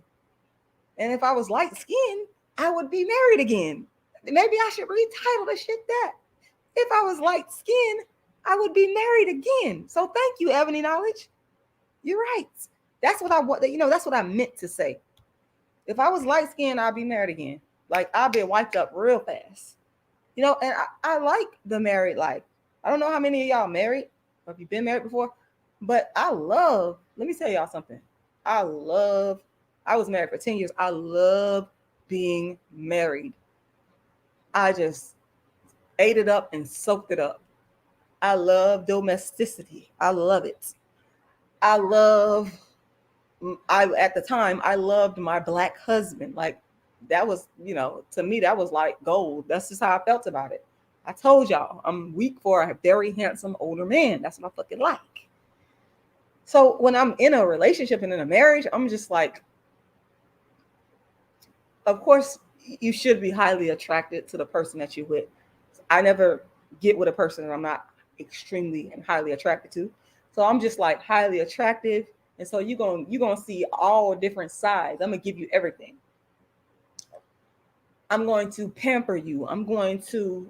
And if I was light skinned, I would be married again. Maybe I should retitle the shit that. If I was light skinned, I would be married again. So thank you, Ebony Knowledge. You're right. That's what I want. That's what I meant to say. If I was light skinned, I'd be married again. Like I've been wiped up real fast. And I like the married life. I don't know how many of y'all married, or if you've been married before, but let me tell y'all something. I was married for 10 years. I love being married. I just ate it up and soaked it up. I love domesticity. I love it. At the time, I loved my black husband. Like that was, to me, that was like gold. That's just how I felt about it. I told y'all I'm weak for a very handsome older man. That's what I fucking like. So when I'm in a relationship and in a marriage, I'm just like, of course, you should be highly attracted to the person that you're with. I never get with a person that I'm not extremely and highly attracted to. So I'm just like highly attractive. And so you're gonna see all different sides. I'm gonna give you everything. I'm going to pamper you. I'm going to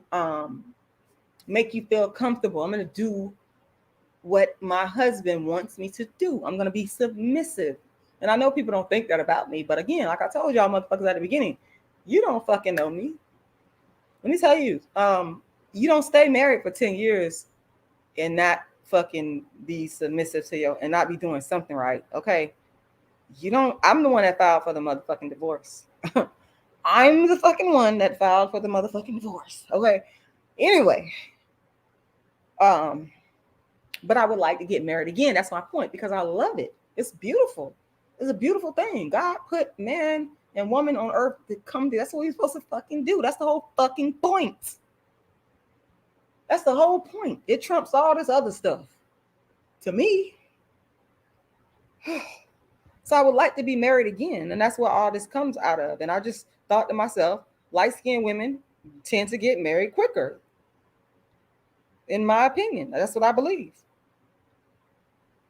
make you feel comfortable. I'm gonna do what my husband wants me to do. I'm gonna be submissive. And I know people don't think that about me, but again, like I told y'all motherfuckers at the beginning, you don't fucking know me. Let me tell you, you don't stay married for 10 years and not fucking be submissive to you and not be doing something right. Okay. I'm the one that filed for the motherfucking divorce. I'm the fucking one that filed for the motherfucking divorce. Okay. Anyway, but I would like to get married again. That's my point, because I love it. It's beautiful. It's a beautiful thing. God put man and woman on earth to come to. That's what we're supposed to fucking do. That's the whole fucking point. That's the whole point. It trumps all this other stuff. To me. So I would like to be married again. And that's what all this comes out of. And I just thought to myself, light-skinned women tend to get married quicker. In my opinion. That's what I believe.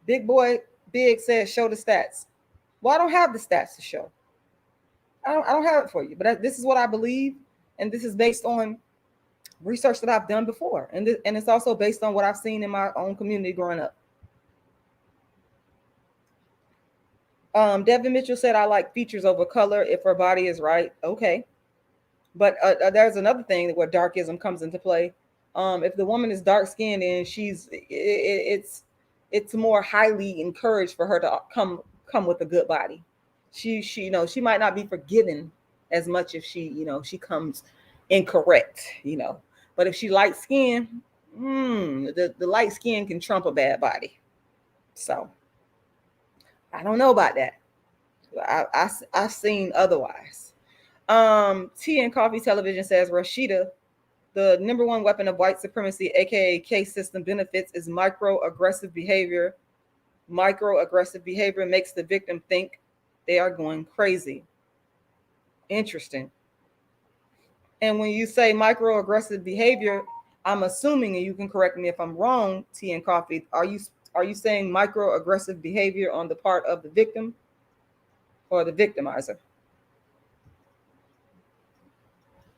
Big Boy Big says, show the stats. Well, I don't have the stats to show. I don't have it for you. But this is what I believe. And this is based on research that I've done before. And it's also based on what I've seen in my own community growing up. Devin Mitchell said, I like features over color if her body is right. Okay. But there's another thing where darkism comes into play. If the woman is dark skinned and it's more highly encouraged for her to come with a good body. She she might not be forgiven as much if she comes incorrect, But if she light skinned, the light skin can trump a bad body. So I don't know about that. I've seen otherwise. Tea and Coffee Television says Rashida, the number one weapon of white supremacy, aka case system benefits, is microaggressive behavior. Microaggressive behavior makes the victim think they are going crazy. Interesting. And when you say microaggressive behavior, I'm assuming, and you can correct me if I'm wrong, Tea and Coffee, are you saying microaggressive behavior on the part of the victim or the victimizer?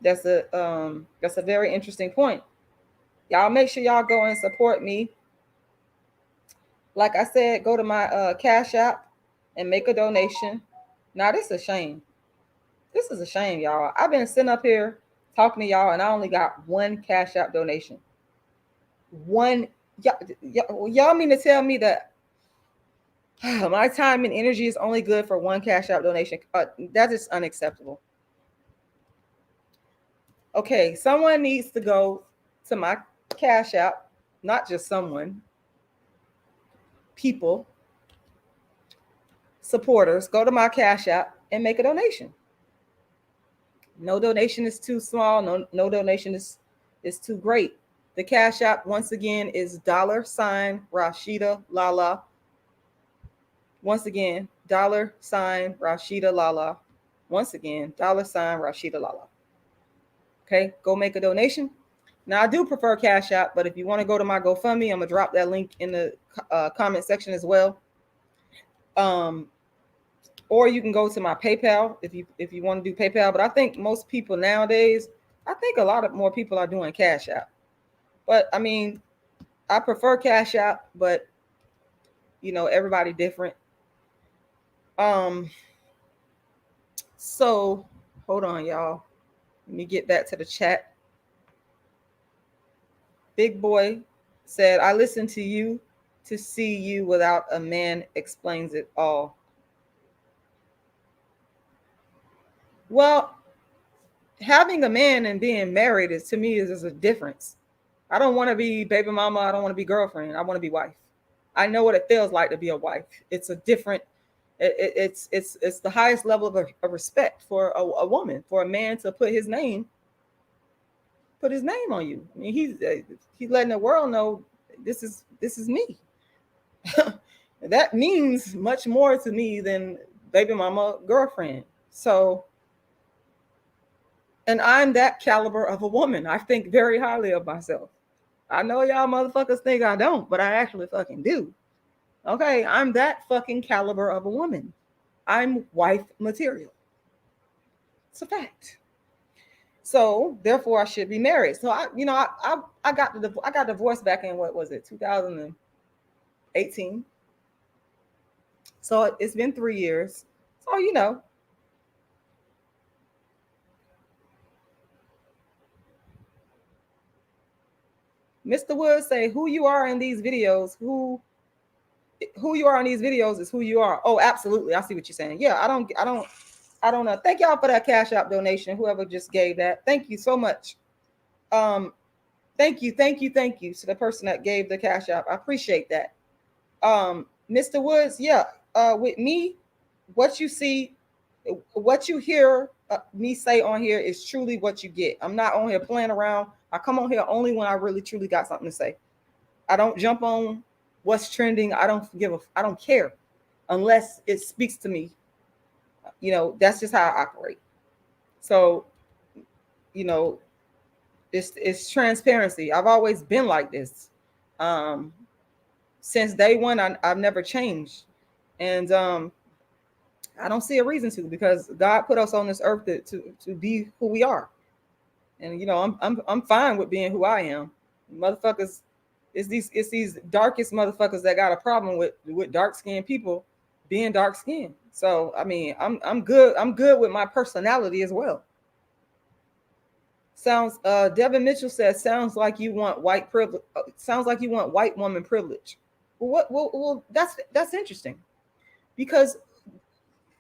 That's a very interesting point. Y'all make sure y'all go and support me. Like I said, go to my Cash App and make a donation. Now, this is a shame. This is a shame, y'all. I've been sitting up here talking to y'all, and I only got one Cash App donation. One. Y'all mean to tell me that my time and energy is only good for one Cash App donation? That is unacceptable. Okay, someone needs to go to my Cash App, not just someone. People, supporters, go to my Cash App and make a donation. No donation is too small. No donation is too great. The Cash App, once again, is $Rashida Once again, $Rashida Lala. Once again, $Rashida Lala. Okay, go make a donation. Now, I do prefer Cash App, but if you want to go to my GoFundMe, I'm going to drop that link in the comment section as well. Or you can go to my PayPal if you want to do PayPal. But I think most people nowadays, I think a lot more people are doing Cash App. But I mean, I prefer Cash App, but everybody different. So hold on, y'all. Let me get back to the chat. Big Boy said, I listen to you to see you without a man explains it all. Well, having a man and being married is, to me, is a difference. I don't want to be baby mama. I don't want to be girlfriend. I want to be wife. I know what it feels like to be a wife. It's a different, it's the highest level of respect for a woman, for a man to put his name on you. I mean, he's letting the world know this is me. That means much more to me than baby mama, girlfriend. So, and I'm that caliber of a woman. I think very highly of myself. I know y'all motherfuckers think I don't, but I actually fucking do. Okay, I'm that fucking caliber of a woman. I'm wife material. It's a fact. So therefore, I should be married. So I got divorced back in, what was it, 2018. So it's been 3 years. So Mr. Woods say, who you are in these videos, who you are in these videos is who you are. Oh, absolutely. I see what you're saying. Yeah, I don't know. Thank y'all for that Cash App donation. Whoever just gave that. Thank you so much. Thank you to the person that gave the Cash App. I appreciate that. Mr. Woods, yeah. with me, what you see, what you hear me say on here is truly what you get. I'm not on here playing around. I come on here only when I really truly got something to say. I don't jump on what's trending. I don't care unless it speaks to me. That's just how I operate. So, you know, it's transparency. I've always been like this. Since day one, I've never changed. And I don't see a reason to, because God put us on this earth to be who we are. And I'm fine with being who I am. Motherfuckers, it's these darkest motherfuckers that got a problem with dark skinned people being dark skinned. So I mean, I'm good. I'm good with my personality as well. Devin Mitchell says, sounds like you want white privilege. Sounds like you want white woman privilege. Well, that's interesting, because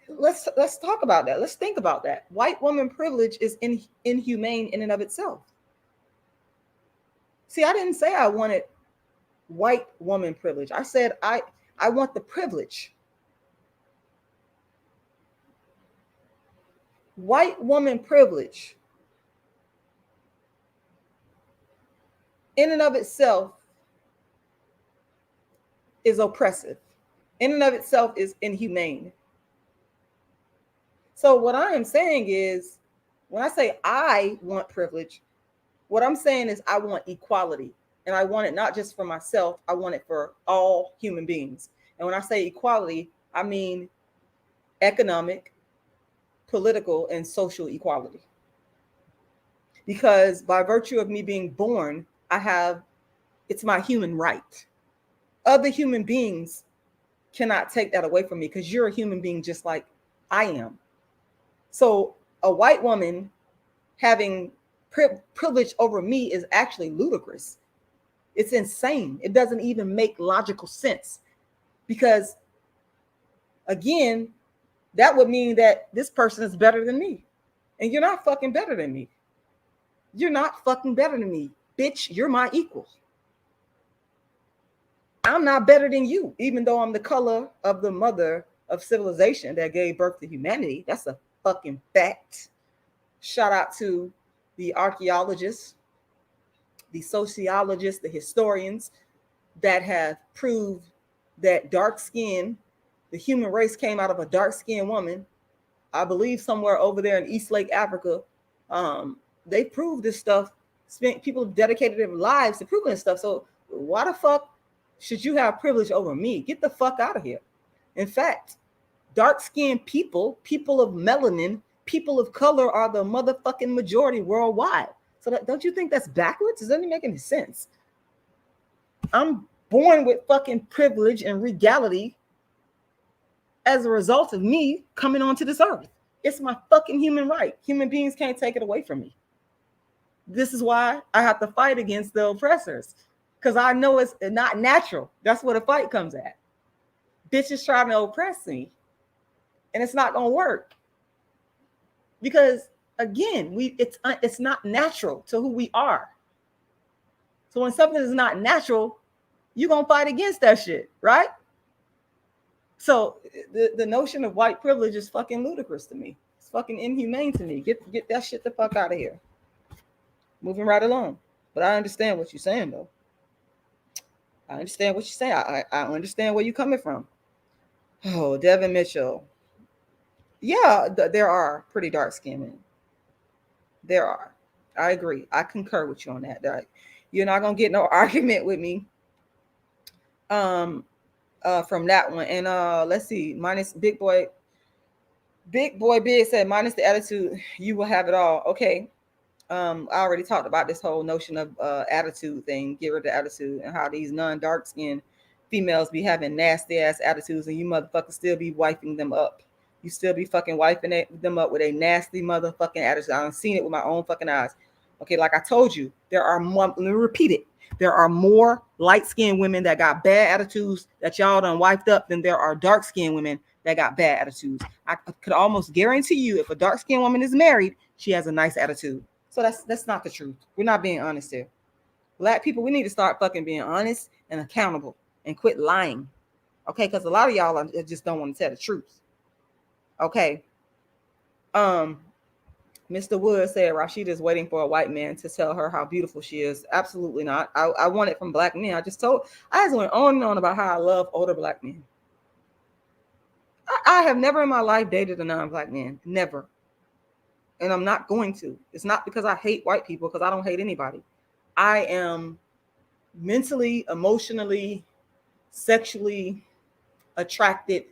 let's talk about that. Let's think about that. White woman privilege is inhumane in and of itself. See, I didn't say I wanted white woman privilege. I said I want the privilege. White woman privilege in and of itself is oppressive. In and of itself is inhumane. So what I am saying is, when I say I want privilege, what I'm saying is I want equality. And I want it not just for myself, I want it for all human beings. And when I say equality, I mean economic, political, and social equality. Because by virtue of me being born, it's my human right. Other human beings cannot take that away from me, because you're a human being just like I am. So a white woman having privilege over me is actually ludicrous. It's insane. It doesn't even make logical sense, because again, that would mean that this person is better than me, and you're not fucking better than me. You're not fucking better than me, bitch. You're my equal. I'm not better than you, even though I'm the color of the mother of civilization that gave birth to humanity. That's a fucking fact. Shout out to the archaeologists, the sociologists, the historians that have proved that dark skin, the human race came out of a dark skinned woman. I believe somewhere over there in East Lake, Africa. They proved this stuff. People have dedicated their lives to proving this stuff. So why the fuck should you have privilege over me? Get the fuck out of here. In fact, dark-skinned people of melanin, people of color are the motherfucking majority worldwide. So don't you think that's backwards? Does that even make any sense? I'm born with fucking privilege and regality as a result of me coming onto this earth. It's my fucking human right. Human beings can't take it away from me. This is why I have to fight against the oppressors, because I know it's not natural. That's where the fight comes at. Bitches trying to oppress me, and it's not gonna work, because again, it's not natural to who we are. So when something is not natural, you're gonna fight against that shit, right? So the notion of white privilege is fucking ludicrous to me. It's fucking inhumane to me. Get that shit the fuck out of here. Moving right along. But I understand what you're saying, though. I understand what you're saying. I understand where you're coming from. Oh, Devin Mitchell. Yeah, there are pretty dark-skinned men. There are. I agree. I concur with you on that. You're not gonna get no argument with me from that one. And let's see. Minus Big Boy Big said, minus the attitude, you will have it all. Okay. I already talked about this whole notion of attitude thing. Get rid of the attitude, and how these non-dark skinned females be having nasty ass attitudes, and you motherfuckers still be wiping them up. You still be fucking wiping them up with a nasty motherfucking attitude. I've seen it with my own fucking eyes. Okay, like I told you, there are more, let me repeat it. There are more light-skinned women that got bad attitudes that y'all done wiped up than there are dark-skinned women that got bad attitudes. I could almost guarantee you, if a dark-skinned woman is married, she has a nice attitude. So that's not the truth. We're not being honest here. Black people, we need to start fucking being honest and accountable and quit lying. Okay, because a lot of y'all just don't want to tell the truth. Okay. Mr. Wood said Rashida is waiting for a white man to tell her how beautiful she is. Absolutely not. I want it from black men. I just went on and on about how I love older black men. I have never in my life dated a non-black man. Never. And I'm not going to. It's not because I hate white people, because I don't hate anybody. I am mentally, emotionally, sexually attracted,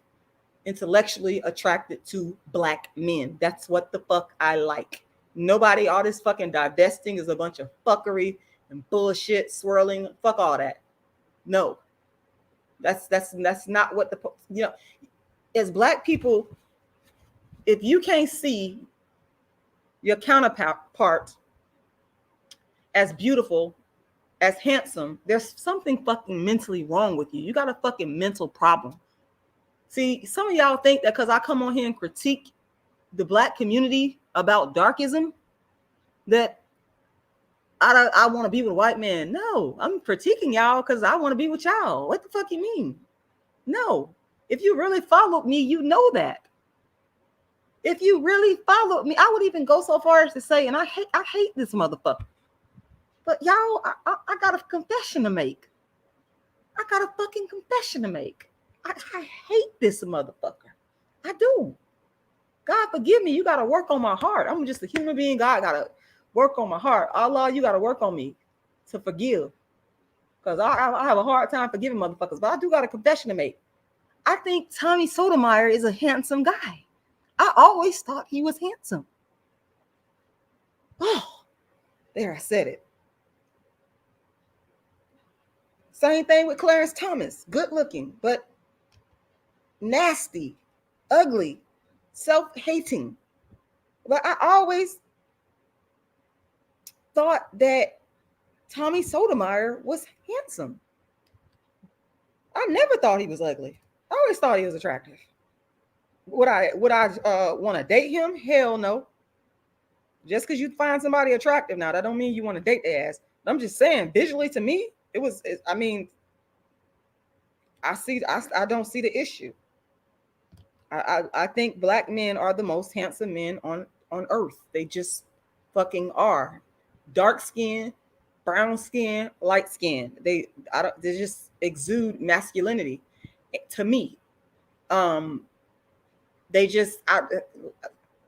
intellectually attracted to black men. That's what the fuck I like. Nobody, all this fucking divesting is a bunch of fuckery and bullshit swirling. Fuck all that. No. That's not what as black people, if you can't see your counterpart as beautiful, as handsome, there's something fucking mentally wrong with you. You got a fucking mental problem. See, some of y'all think that because I come on here and critique the black community about darkism, that I want to be with a white man. No, I'm critiquing y'all because I want to be with y'all. What the fuck you mean? No. If you really followed me, you know that. If you really followed me, I would even go so far as to say, and I hate this motherfucker. But y'all, I got a confession to make. I got a fucking confession to make. I hate this motherfucker. I do. God forgive me. You got to work on my heart. I'm just a human being. God got to work on my heart. Allah, you got to work on me to forgive. Because I have a hard time forgiving motherfuckers. But I do got a confession to make. I think Tommy Sotomayor is a handsome guy. I always thought he was handsome. Oh, there, I said it. Same thing with Clarence Thomas. Good looking, but nasty, ugly, self-hating. But I always thought that Tommy Sotomayor was handsome. I never thought he was ugly. I always thought he was attractive. Would I want to date him? Hell no. Just because you find somebody attractive now, that don't mean you want to date their ass. I'm just saying, visually to me, I don't see the issue. I think black men are the most handsome men on earth. They just fucking are. Dark skin, brown skin, light skin. They just exude masculinity to me. They just I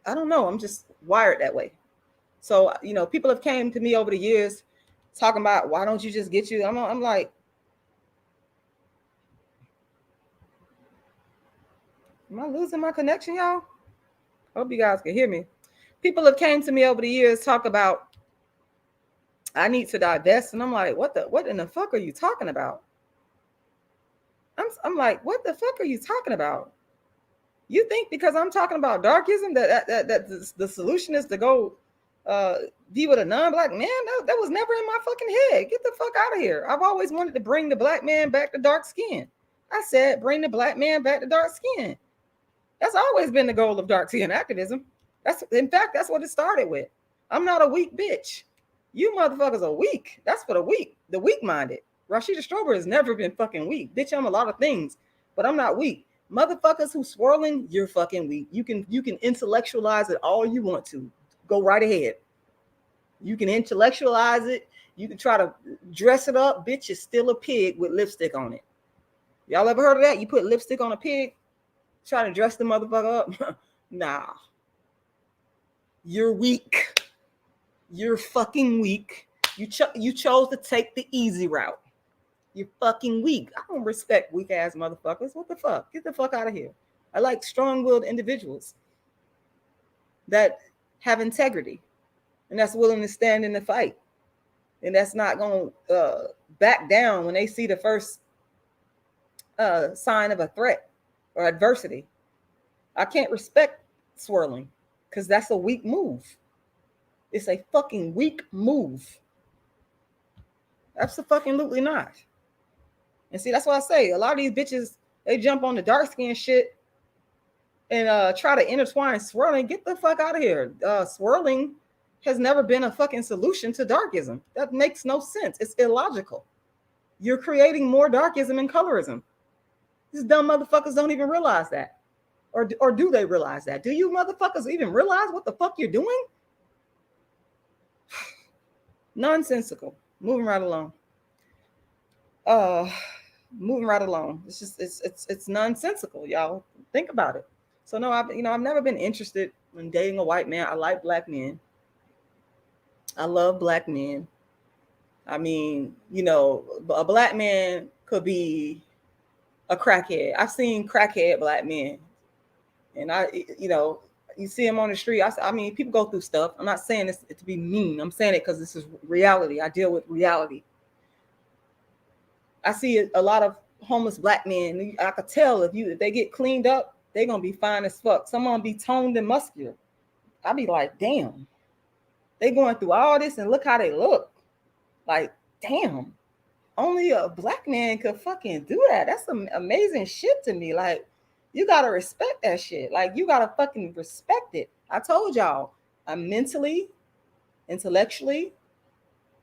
don't know. I'm just wired that way. So people have came to me over the years talking about, why don't you just get you? I'm like, am I losing my connection, y'all? Hope you guys can hear me. People have came to me over the years talk about, I need to divest, and I'm like, what in the fuck are you talking about? I'm like, what the fuck are you talking about? You think because I'm talking about darkism that the solution is to go be with a non-black man? That was never in my fucking head. Get the fuck out of here. I've always wanted to bring the black man back to dark skin. I said, bring the black man back to dark skin. That's always been the goal of dark skin activism. That's what it started with. I'm not a weak bitch. You motherfuckers are weak. That's for the weak, the weak-minded. Rashida Strober has never been fucking weak. Bitch, I'm a lot of things, but I'm not weak. Motherfuckers who swirling, you're fucking weak. You can intellectualize it all you want to. Go right ahead. You can intellectualize it. You can try to dress it up. Bitch is still a pig with lipstick on it. Y'all ever heard of that? You put lipstick on a pig, try to dress the motherfucker up? Nah. You're weak. You're fucking weak. You chose to take the easy route. You're fucking weak. I don't respect weak ass motherfuckers. What the fuck? Get the fuck out of here. I like strong-willed individuals that have integrity and that's willing to stand in the fight and that's not going to back down when they see the first sign of a threat or adversity. I can't respect swirling because that's a weak move. It's a fucking weak move. Absolutely not. And see, that's why I say a lot of these bitches, they jump on the dark skin shit and try to intertwine swirling. Get the fuck out of here. Swirling has never been a fucking solution to darkism. That makes no sense. It's illogical. You're creating more darkism and colorism. These dumb motherfuckers don't even realize that. Or do they realize that? Do you motherfuckers even realize what the fuck you're doing? Nonsensical. Moving right along. Moving right along. It's just it's nonsensical, y'all. Think about it. So no, I've never been interested in dating a white man. I like black men. I love black men. I mean, a black man could be a crackhead. I've seen crackhead black men, and you see them on the street. I mean, people go through stuff. I'm not saying this to be mean. I'm saying it because this is reality. I deal with reality. I see a lot of homeless black men. I could tell if they get cleaned up, they're gonna be fine as fuck. Some of them be toned and muscular. I be like, damn, they going through all this and look how they look. Like, damn, only a black man could fucking do that. That's some amazing shit to me. Like, you gotta respect that shit. Like, you gotta fucking respect it. I told y'all, I'm mentally, intellectually,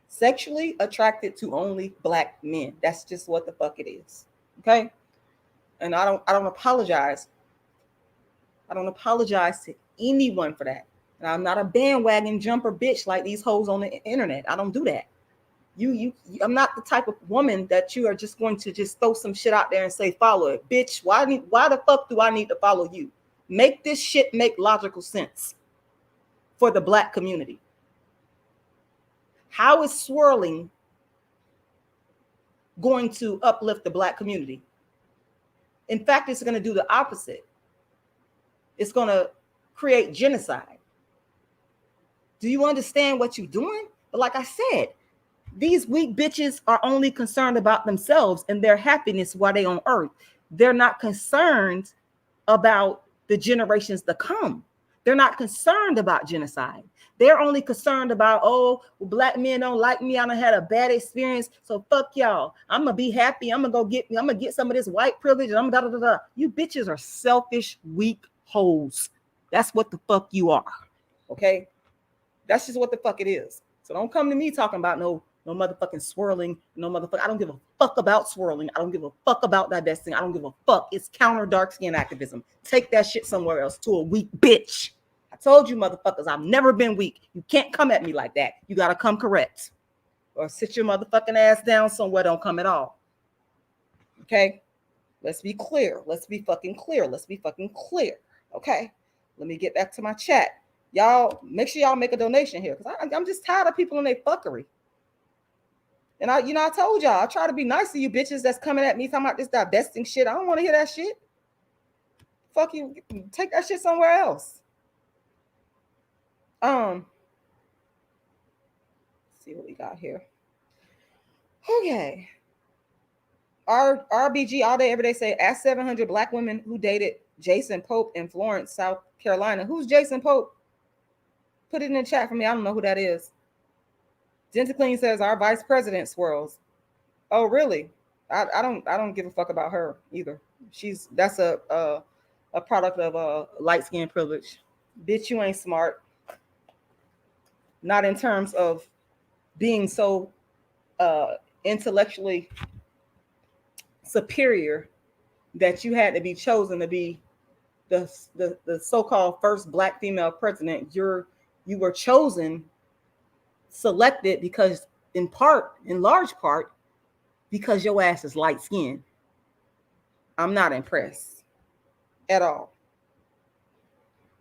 sexually attracted to only black men. That's just what the fuck it is. Okay? And I don't apologize. I don't apologize to anyone for that. And I'm not a bandwagon jumper bitch like these hoes on the internet. I don't do that. I'm not the type of woman that you are just going to just throw some shit out there and say follow it. Bitch, why the fuck do I need to follow you? Make this shit make logical sense for the black community. How is swirling going to uplift the black community? In fact, it's going to do the opposite. It's going to create genocide. Do you understand what you're doing? But like I said, these weak bitches are only concerned about themselves and their happiness while they're on earth. They're not concerned about the generations to come. They're not concerned about genocide. They're only concerned about, black men don't like me. I done had a bad experience. So fuck y'all. I'm gonna be happy. I'm gonna get some of this white privilege. And I'm da da da da. You bitches are selfish, weak hoes. That's what the fuck you are. Okay? That's just what the fuck it is. So don't come to me talking about no motherfucking swirling, I don't give a fuck about swirling. I don't give a fuck about divesting. I don't give a fuck. It's counter dark skin activism. Take that shit somewhere else to a weak bitch. I told you motherfuckers, I've never been weak. You can't come at me like that. You gotta come correct. Or sit your motherfucking ass down somewhere, don't come at all. Okay? Let's be clear. Let's be fucking clear. Let's be fucking clear. Okay? Let me get back to my chat. Y'all, make sure y'all make a donation here because I'm just tired of people and their fuckery. And I told y'all, I try to be nice to you bitches that's coming at me talking about this divesting shit. I don't want to hear that shit. Fuck you. Take that shit somewhere else. Let's see what we got here. Okay. RBG all day, every day say, ask 700 black women who dated Jason Pope in Florence, South Carolina. Who's Jason Pope? Put it in the chat for me. I don't know who that is. Gentle Clean says our vice president swirls. Oh, really? I don't give a fuck about her either. That's a product of light skin privilege. Bitch, you ain't smart. Not in terms of being so intellectually superior that you had to be chosen to be the so-called first black female president. You were chosen, selected because in large part, because your ass is light skinned. I'm not impressed at all.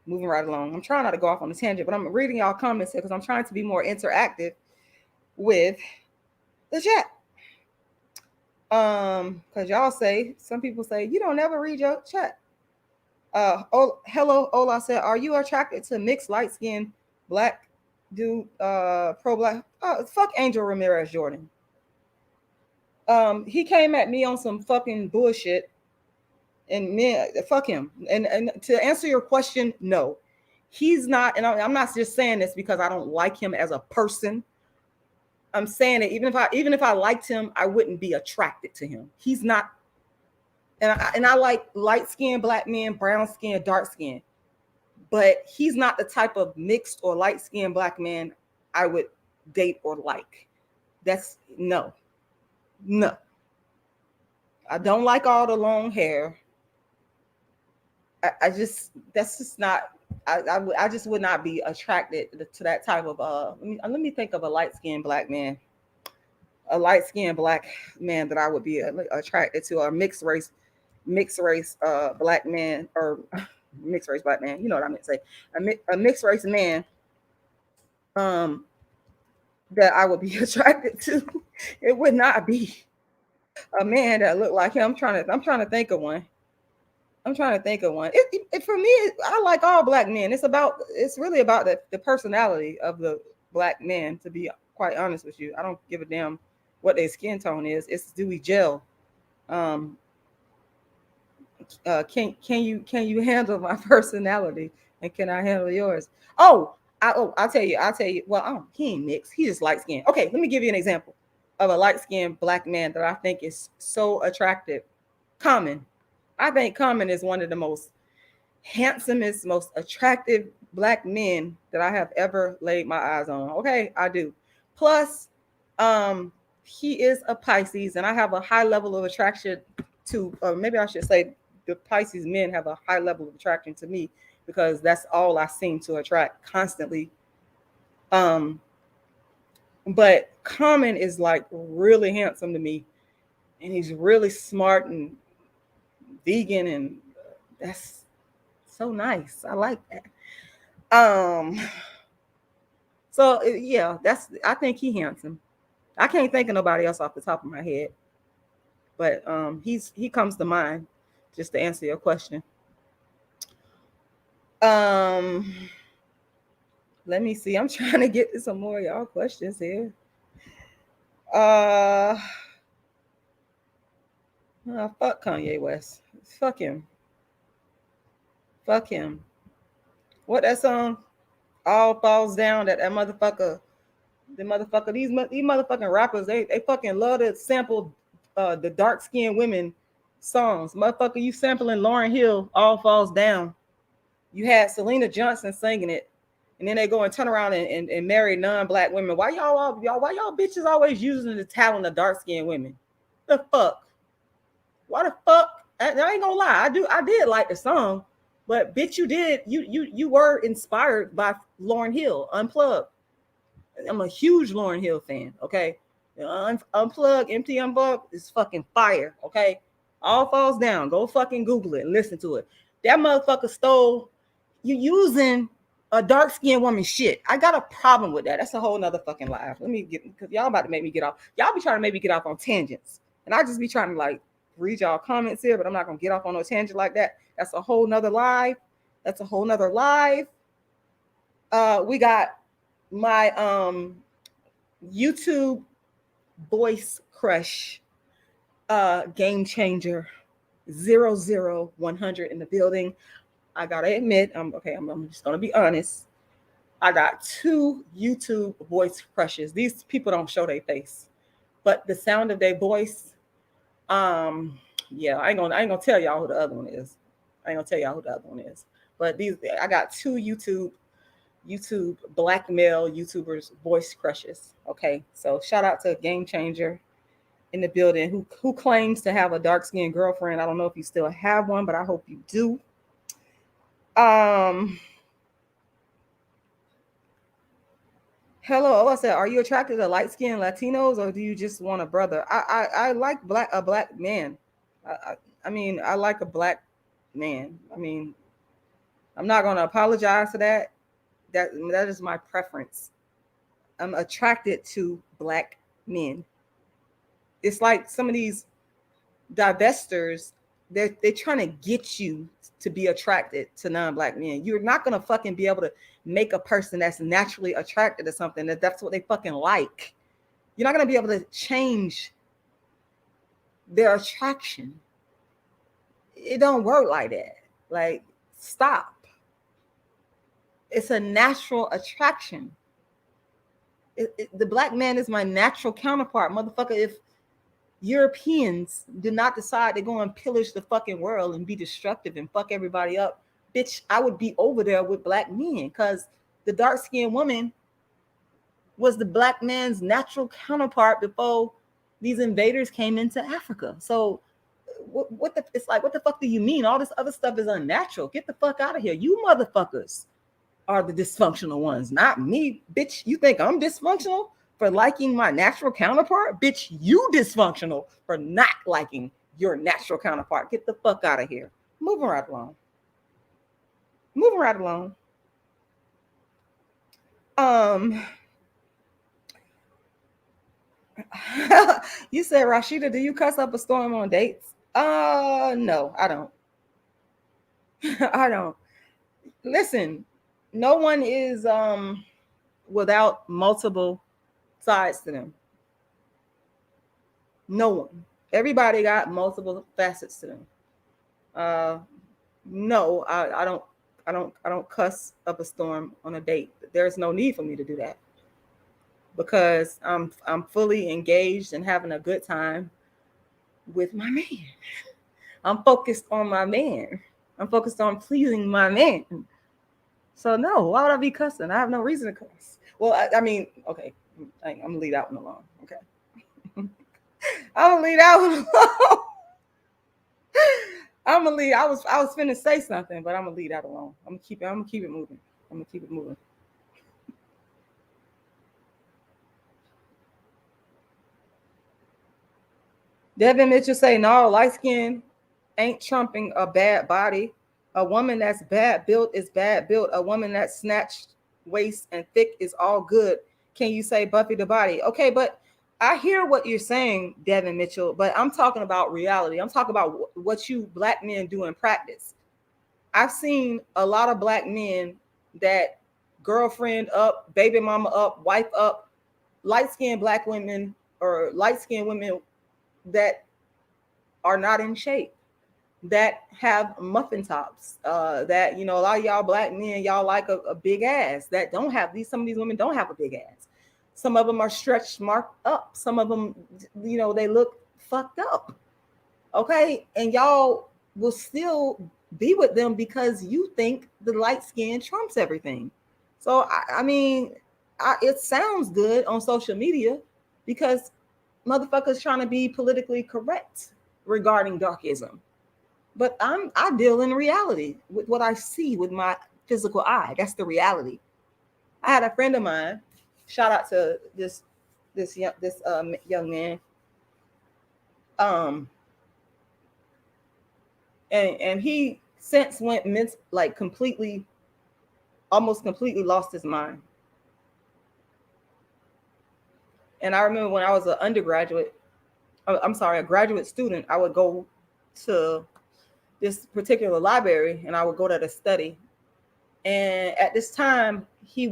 Moving right along. I'm trying not to go off on a tangent, but I'm reading y'all comments here because I'm trying to be more interactive with the chat. Because y'all some people say, you don't ever read your chat. Hello, Ola said, are you attracted to mixed light skinned black dude, pro-black? Fuck Angel Ramirez Jordan. He came at me on some fucking bullshit, and man, fuck him. And to answer your question, no, he's not. And I'm not just saying this because I don't like him as a person. I'm saying it even if I liked him, I wouldn't be attracted to him. He's not. And I like light skinned black men, brown skin, dark skin. But he's not the type of mixed or light skinned black man I would date or like. That's no. I don't like all the long hair. I just, that's just not. I just would not be attracted to that type of. Let me think of a light skinned black man. A light skinned black man that I would be attracted to, a mixed race black man, or mixed race black man. You know what I meant to say? A mixed race man. Um, that I would be attracted to. It would not be a man that looked like him. I'm trying to think of one. I'm trying to think of one. For me, I like all black men. It's really about the personality of the black man. To be quite honest with you, I don't give a damn what their skin tone is. It's, do we gel? Um, can you handle my personality, and can I handle yours? I'll tell you. Well, he ain't mixed. He just light skinned. Okay, let me give you an example of a light skinned black man that I think is so attractive. Common. I think Common is one of the most handsomest, most attractive black men that I have ever laid my eyes on. Okay, I do. Plus, he is a Pisces, and I have a high level of attraction to, or maybe I should say, the Pisces men have a high level of attraction to me because that's all I seem to attract constantly. But Common is like really handsome to me, and he's really smart and vegan, and that's so nice. I like that. So yeah, I think he handsome. I can't think of nobody else off the top of my head, but he comes to mind just to answer your question. Let me see. I'm trying to get to some more of y'all questions here. Fuck Kanye West. Fuck him. Fuck him. What that song? All falls down. That motherfucker. The motherfucker. These motherfucking rappers. They fucking love to sample the dark skinned women songs. Motherfucker, you sampling Lauryn Hill. All falls down. You had Selena Johnson singing it, and then they go and turn around and marry non-black women. Why y'all bitches always using the talent of dark-skinned women? The fuck? Why the fuck? I ain't gonna lie. I did like the song, but bitch, you were inspired by Lauryn Hill. Unplugged. I'm a huge Lauryn Hill fan. Okay, Unplugged, Empty Unplugged is fucking fire. Okay, All Falls Down. Go fucking Google it and listen to it. That motherfucker stole. You using a dark skinned woman shit. I got a problem with that. That's a whole nother fucking life. Let me get, because y'all about to make me get off. Y'all be trying to make me get off on tangents. And I just be trying to like read y'all comments here, but I'm not gonna get off on no tangent like that. That's a whole nother live. That's a whole nother live. We got my YouTube voice crush, game changer 00100 in the building. I gotta admit, I'm just gonna be honest. I got 2 YouTube voice crushes. These people don't show their face, but the sound of their voice, yeah, I ain't gonna tell y'all who the other one is. But I got 2 YouTube black male YouTubers voice crushes. Okay, so shout out to Game Changer in the building who claims to have a dark skinned girlfriend. I don't know if you still have one, but I hope you do. Hello, I said, are you attracted to light skinned Latinos, or do you just want a brother? I like a black man. I mean, I like a black man. I mean, I'm not gonna apologize for that. That is my preference. I'm attracted to black men. It's like some of these divestors, they're trying to get you to be attracted to non-black men. You're not gonna fucking be able to make a person that's naturally attracted to something that's what they fucking like. You're not gonna be able to change their attraction. It don't work like that. Like, stop. It's a natural attraction. The black man is my natural counterpart, motherfucker. If Europeans did not decide to go and pillage the fucking world and be destructive and fuck everybody up, bitch, I would be over there with black men, because the dark-skinned woman was the black man's natural counterpart before these invaders came into Africa. So what the, it's like, what the fuck do you mean? All this other stuff is unnatural. Get the fuck out of here. You motherfuckers are the dysfunctional ones, not me, bitch. You think I'm dysfunctional for liking my natural counterpart? Bitch, you dysfunctional for not liking your natural counterpart. Get the fuck out of here. Moving right along. Moving right along. You said, Rashida, do you cuss up a storm on dates? No, I don't. I don't. Listen, no one is without multiple sides to them. No one. Everybody got multiple facets to them. No, I don't cuss up a storm on a date. There's no need for me to do that, because I'm fully engaged and having a good time with my man. I'm focused on my man. I'm focused on pleasing my man. So no, why would I be cussing? I have no reason to cuss. Well, I mean, okay, I'm gonna leave that one alone. Okay, I'm gonna leave that one alone. I'm gonna leave. I was finna say something, but I'm gonna leave that alone. I'm gonna keep it moving. I'm gonna keep it moving. Devin Mitchell say, no, light skin ain't trumping a bad body. A woman that's bad built is bad built. A woman that's snatched waist and thick is all good. Can you say Buffy the body? Okay, but I hear what you're saying, Devin Mitchell, but I'm talking about reality. I'm talking about what you black men do in practice. I've seen a lot of black men that girlfriend up, baby mama up, wife up, light-skinned black women or light-skinned women that are not in shape, that have muffin tops, that, you know, a lot of y'all black men, y'all like a big ass, that don't have these, some of these women don't have a big ass. Some of them are stretched, marked up. Some of them, you know, they look fucked up. Okay. And y'all will still be with them because you think the light skin trumps everything. So, I mean, it sounds good on social media because motherfuckers trying to be politically correct regarding darkism. But I deal in reality with what I see with my physical eye. That's the reality. I had a friend of mine, shout out to this young man. And he since went like completely, almost completely lost his mind. And I remember when I was a graduate student, I would go to this particular library and I would go there to study. And at this time, his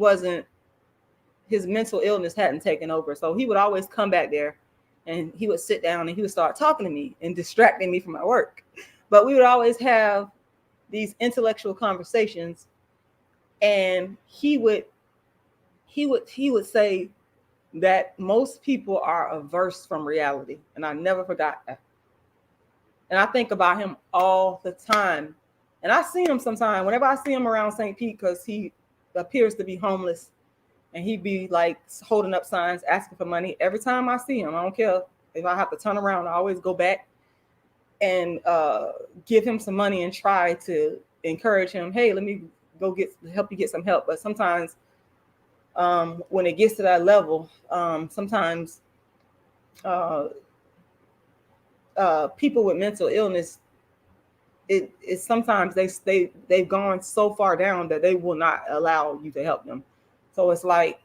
mental illness hadn't taken over. So he would always come back there and he would sit down and he would start talking to me and distracting me from my work. But we would always have these intellectual conversations, and he would say that most people are averse from reality. And I never forgot that. And I think about him all the time. And I see him sometimes, whenever I see him around St. Pete, because he appears to be homeless, and he'd be like holding up signs, asking for money. Every time I see him, I don't care if I have to turn around, I always go back and give him some money and try to encourage him. Hey, let me go help you get some help. But sometimes when it gets to that level, sometimes people with mental illness, it's sometimes they've gone so far down that they will not allow you to help them. So it's like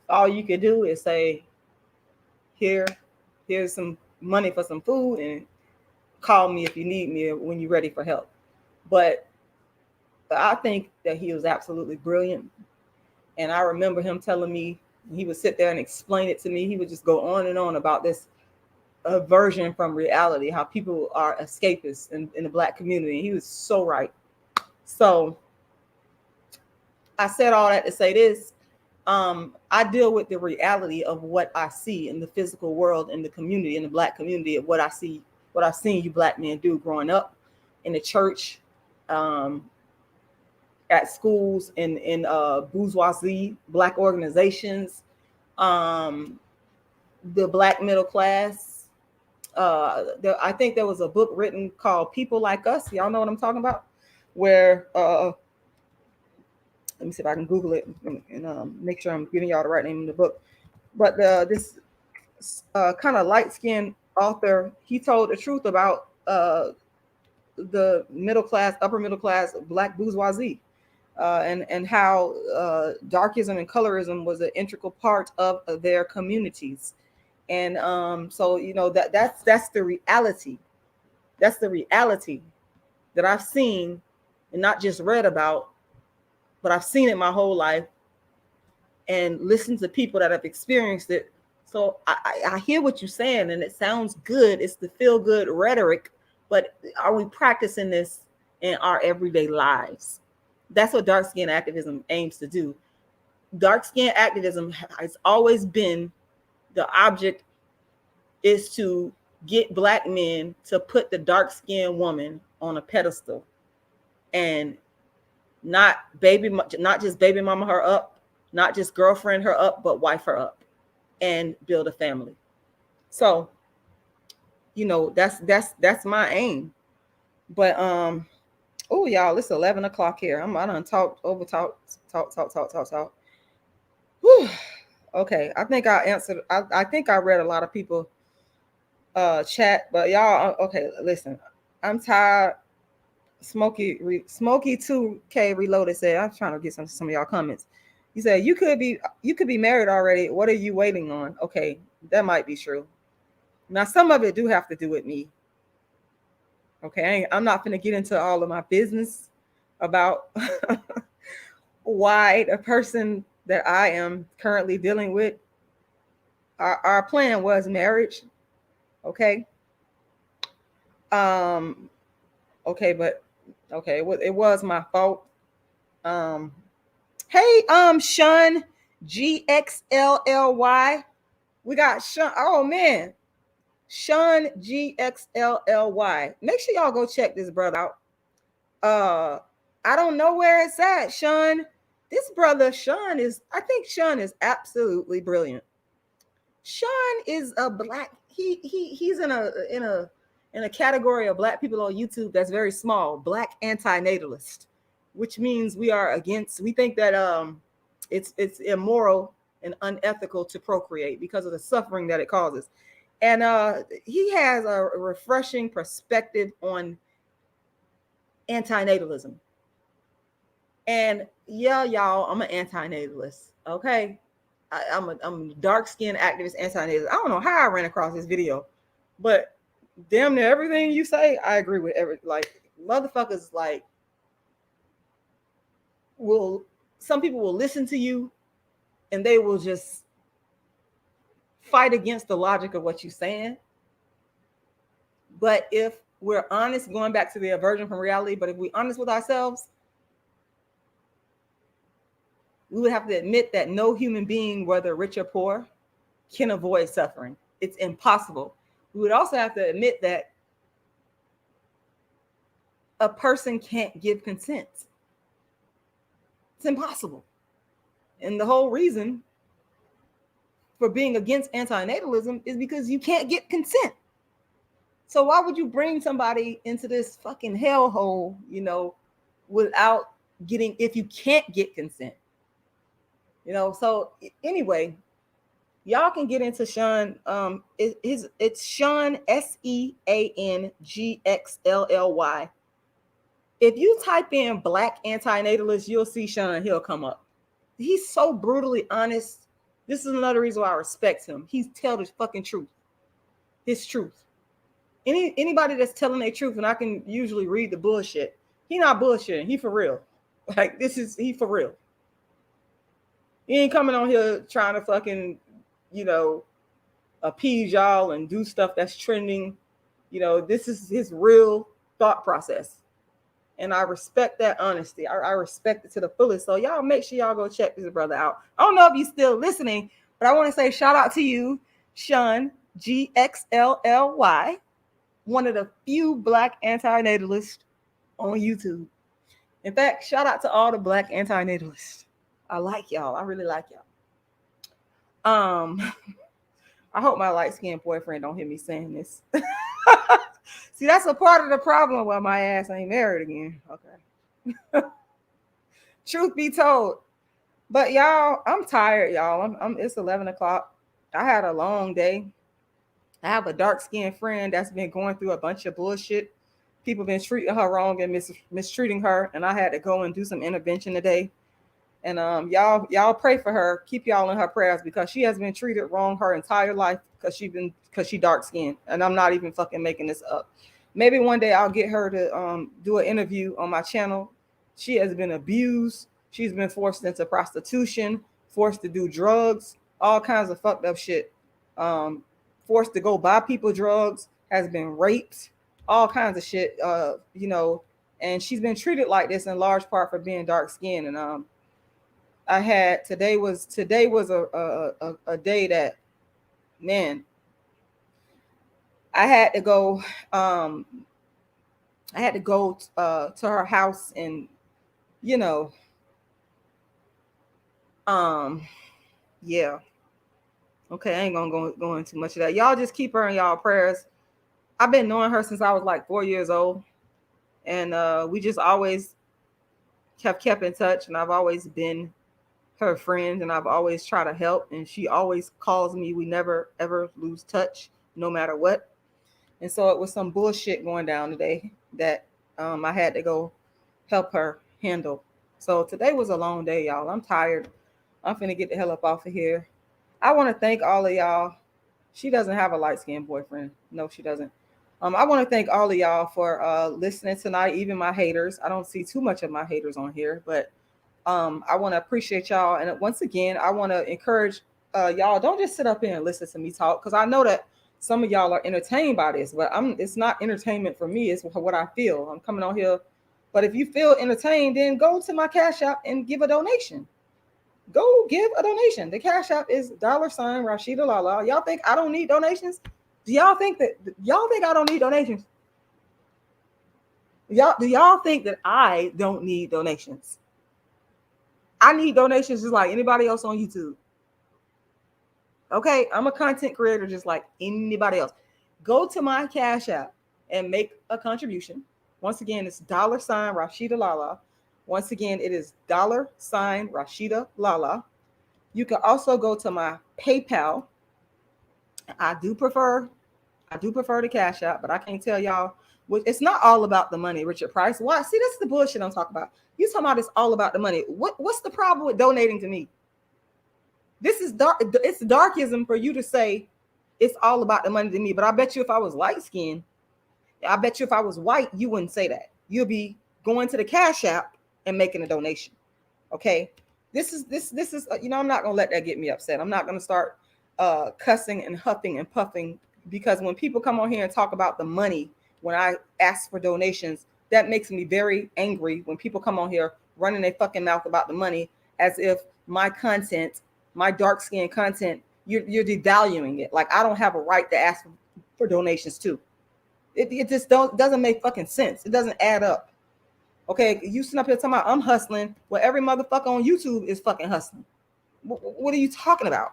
all you can do is say, here's some money for some food, and call me if you need me when you're ready for help. But I think that he was absolutely brilliant. And I remember him telling me, he would sit there and explain it to me. He would just go on and on about this aversion from reality, how people are escapists in the Black community. He was so right. So I said all that to say this. I deal with the reality of what I see in the physical world, in the community, in the Black community, of what I see, what I've seen you Black men do growing up in the church, at schools, in bourgeoisie, Black organizations, the Black middle class, I think there was a book written called People Like Us. Y'all know what I'm talking about? Where let me see if I can Google it and make sure I'm giving y'all the right name of the book. But this kind of light skinned author, he told the truth about the middle class, upper middle class black bourgeoisie, and how darkism and colorism was an integral part of their communities. And so that's the reality. That's the reality that I've seen and not just read about, but I've seen it my whole life and listened to people that have experienced it. So I hear what you're saying, and it sounds good. It's the feel good rhetoric, but are we practicing this in our everyday lives? That's what dark skin activism aims to do. Dark skin activism has always been, the object is to get black men to put the dark skinned woman on a pedestal and not just baby mama her up, not just girlfriend her up, but wife her up and build a family. So, that's my aim. But oh y'all, it's 11 o'clock here. I done talk. Whew. Okay, I think I answered. I think I read a lot of people chat, but y'all, okay, listen. I'm tired. Smokey 2K Reloaded said, I'm trying to get some of y'all comments. He said, you could be married already. What are you waiting on? Okay, that might be true. Now, some of it do have to do with me. Okay, I'm not going to get into all of my business about why the person that I am currently dealing with, our plan was marriage. Okay. Okay, but okay, it was my fault. Hey, Sean GXLLY. We got Sean. Oh man, Sean GXLLY. Make sure y'all go check this brother out. I don't know where it's at, Sean. This brother, Sean, I think Sean is absolutely brilliant. Sean is a black. He's in a category of black people on YouTube that's very small. Black anti-natalist, which means we think that it's immoral and unethical to procreate because of the suffering that it causes. And he has a refreshing perspective on anti-natalism. And yeah, y'all, I'm an anti-natalist. Okay, I'm a dark-skinned activist, anti-natalist. I don't know how I ran across this video, but damn near everything you say, I agree with. Motherfuckers some people will listen to you and they will just fight against the logic of what you're saying. But if we're honest, going back to the aversion from reality, but if we're honest with ourselves, we would have to admit that no human being, whether rich or poor, can avoid suffering. It's impossible. We would also have to admit that a person can't give consent. It's impossible. And the whole reason for being against antinatalism is because you can't get consent. So why would you bring somebody into this fucking hellhole, without if you can't get consent? So anyway, y'all can get into Sean. It's Sean SEANGXLLY. If you type in black anti-natalist, you'll see Sean. He'll come up. He's so brutally honest. This is another reason why I respect him. He's telling his fucking truth. His truth. Anybody that's telling their truth, and I can usually read the bullshit. He not bullshitting. He for real. He for real. He ain't coming on here trying to fucking, appease y'all and do stuff that's trending. This is his real thought process. And I respect that honesty. I respect it to the fullest. So y'all make sure y'all go check this brother out. I don't know if you're still listening, but I want to say shout out to you, Sean GXLLY, one of the few black anti-natalists on YouTube. In fact, shout out to all the black anti-natalists. I like y'all. I really like y'all. I hope my light-skinned boyfriend don't hear me saying this. See, that's a part of the problem why my ass ain't married again. Okay. Truth be told. But y'all, I'm tired, y'all. It's 11 o'clock. I had a long day. I have a dark-skinned friend that's been going through a bunch of bullshit. People been treating her wrong and mistreating her, and I had to go and do some intervention today. And y'all pray for her. Keep y'all in her prayers because she has been treated wrong her entire life because she dark skinned. And I'm not even fucking making this up. Maybe one day I'll get her to do an interview on my channel. She has been abused. She's been forced into prostitution, forced to do drugs, all kinds of fucked up shit. Forced to go buy people drugs, has been raped, all kinds of shit. And she's been treated like this in large part for being dark skinned. And today was a day that, man, I had to go to her house and yeah. Okay, I ain't gonna go into much of that. Y'all just keep her in y'all prayers. I've been knowing her since I was like 4 years old, and we just always kept in touch, and I've always been her friend, and I've always tried to help, and she always calls me. We never ever lose touch, no matter what. And so it was some bullshit going down today that I had to go help her handle. So today was a long day, y'all. I'm tired. I'm finna get the hell up off of here. I want to thank all of y'all. She doesn't have a light-skinned boyfriend. No, she doesn't. I want to thank all of y'all for listening tonight, even my haters. I don't see too much of my haters on here, but I want to appreciate y'all. And once again, I want to encourage y'all, don't just sit up here and listen to me talk, because I know that some of y'all are entertained by this, but it's not entertainment for me. It's what I feel. I'm coming on here. But if you feel entertained, then go to my Cash App and give a donation. Go give a donation. The Cash App is $rashidalala. Y'all think I don't need donations? Do y'all think I don't need donations? Do y'all think that I don't need donations? I need donations just like anybody else on YouTube. Okay, I'm a content creator just like anybody else. Go to my Cash App and make a contribution. Once again, it's $rashidalala. Once again, it is $rashidalala. You can also go to my PayPal. I do prefer the Cash App, but I can't tell y'all. It's not all about the money, Richard Price. Why? See, this is the bullshit I'm talking about. You talking about it's all about the money. What's the problem with donating to me? This is dark. It's darkism for you to say it's all about the money to me. But I bet you if I was light skinned, I bet you if I was white, you wouldn't say that. You'll be going to the Cash App and making a donation. Okay. This is I'm not gonna let that get me upset. I'm not gonna start cussing and huffing and puffing, because when people come on here and talk about the money, when I ask for donations, that makes me very angry. When people come on here running their fucking mouth about the money, as if my content, my dark skin content, you're devaluing it. Like I don't have a right to ask for donations too. It just doesn't make fucking sense. It doesn't add up. Okay, you sitting up here talking about I'm hustling. Well, every motherfucker on YouTube is fucking hustling. What are you talking about?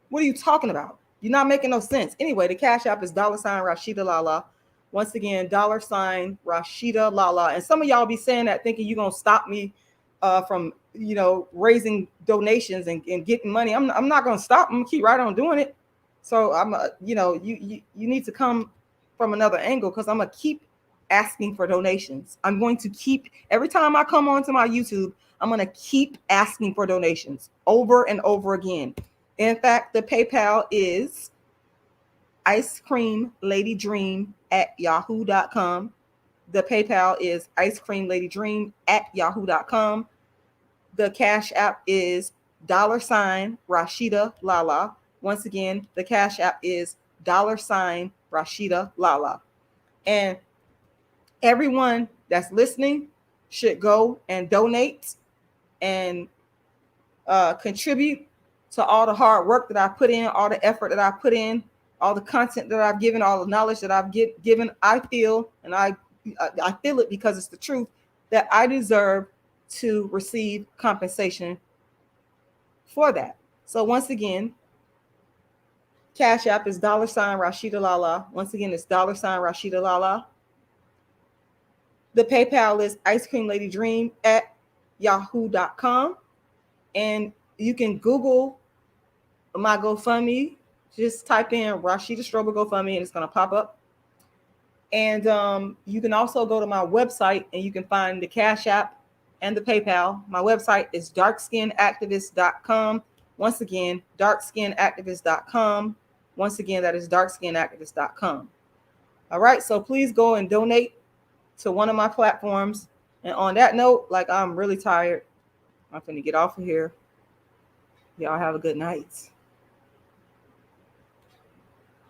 What are you talking about? You're not making no sense. Anyway, the Cash App is $rashidalala. Once again, $rashidalala. And some of y'all be saying that thinking you're gonna stop me from raising donations and getting money. I'm not gonna stop. I'm gonna keep right on doing it. So I'm you need to come from another angle, because I'm gonna keep asking for donations. I'm going to keep, every time I come onto my YouTube, I'm going to keep asking for donations over and over again. In fact, the PayPal is icecreamladydream@yahoo.com. The PayPal is icecreamladydream@yahoo.com. The Cash App is $rashidalala. Once again, the Cash App is $rashidalala. And everyone that's listening should go and donate and contribute to all the hard work that I put in, all the effort that I put in, all the content that I've given, all the knowledge that I've given. I feel, and I feel it because it's the truth, that I deserve to receive compensation for that. So once again, Cash App is $rashidalala. Once again, it's $rashidalala. The PayPal is icecreamladydream@yahoo.com. And you can Google my GoFundMe. Just type in Rashida Strober GoFundMe and it's going to pop up. And you can also go to my website and you can find the Cash App and the PayPal. My website is darkskinactivist.com. Once again, darkskinactivist.com. Once again, that is darkskinactivist.com. All right, so please go and donate to one of my platforms. And on that note, like, I'm really tired. I'm going to get off of here. Y'all have a good night.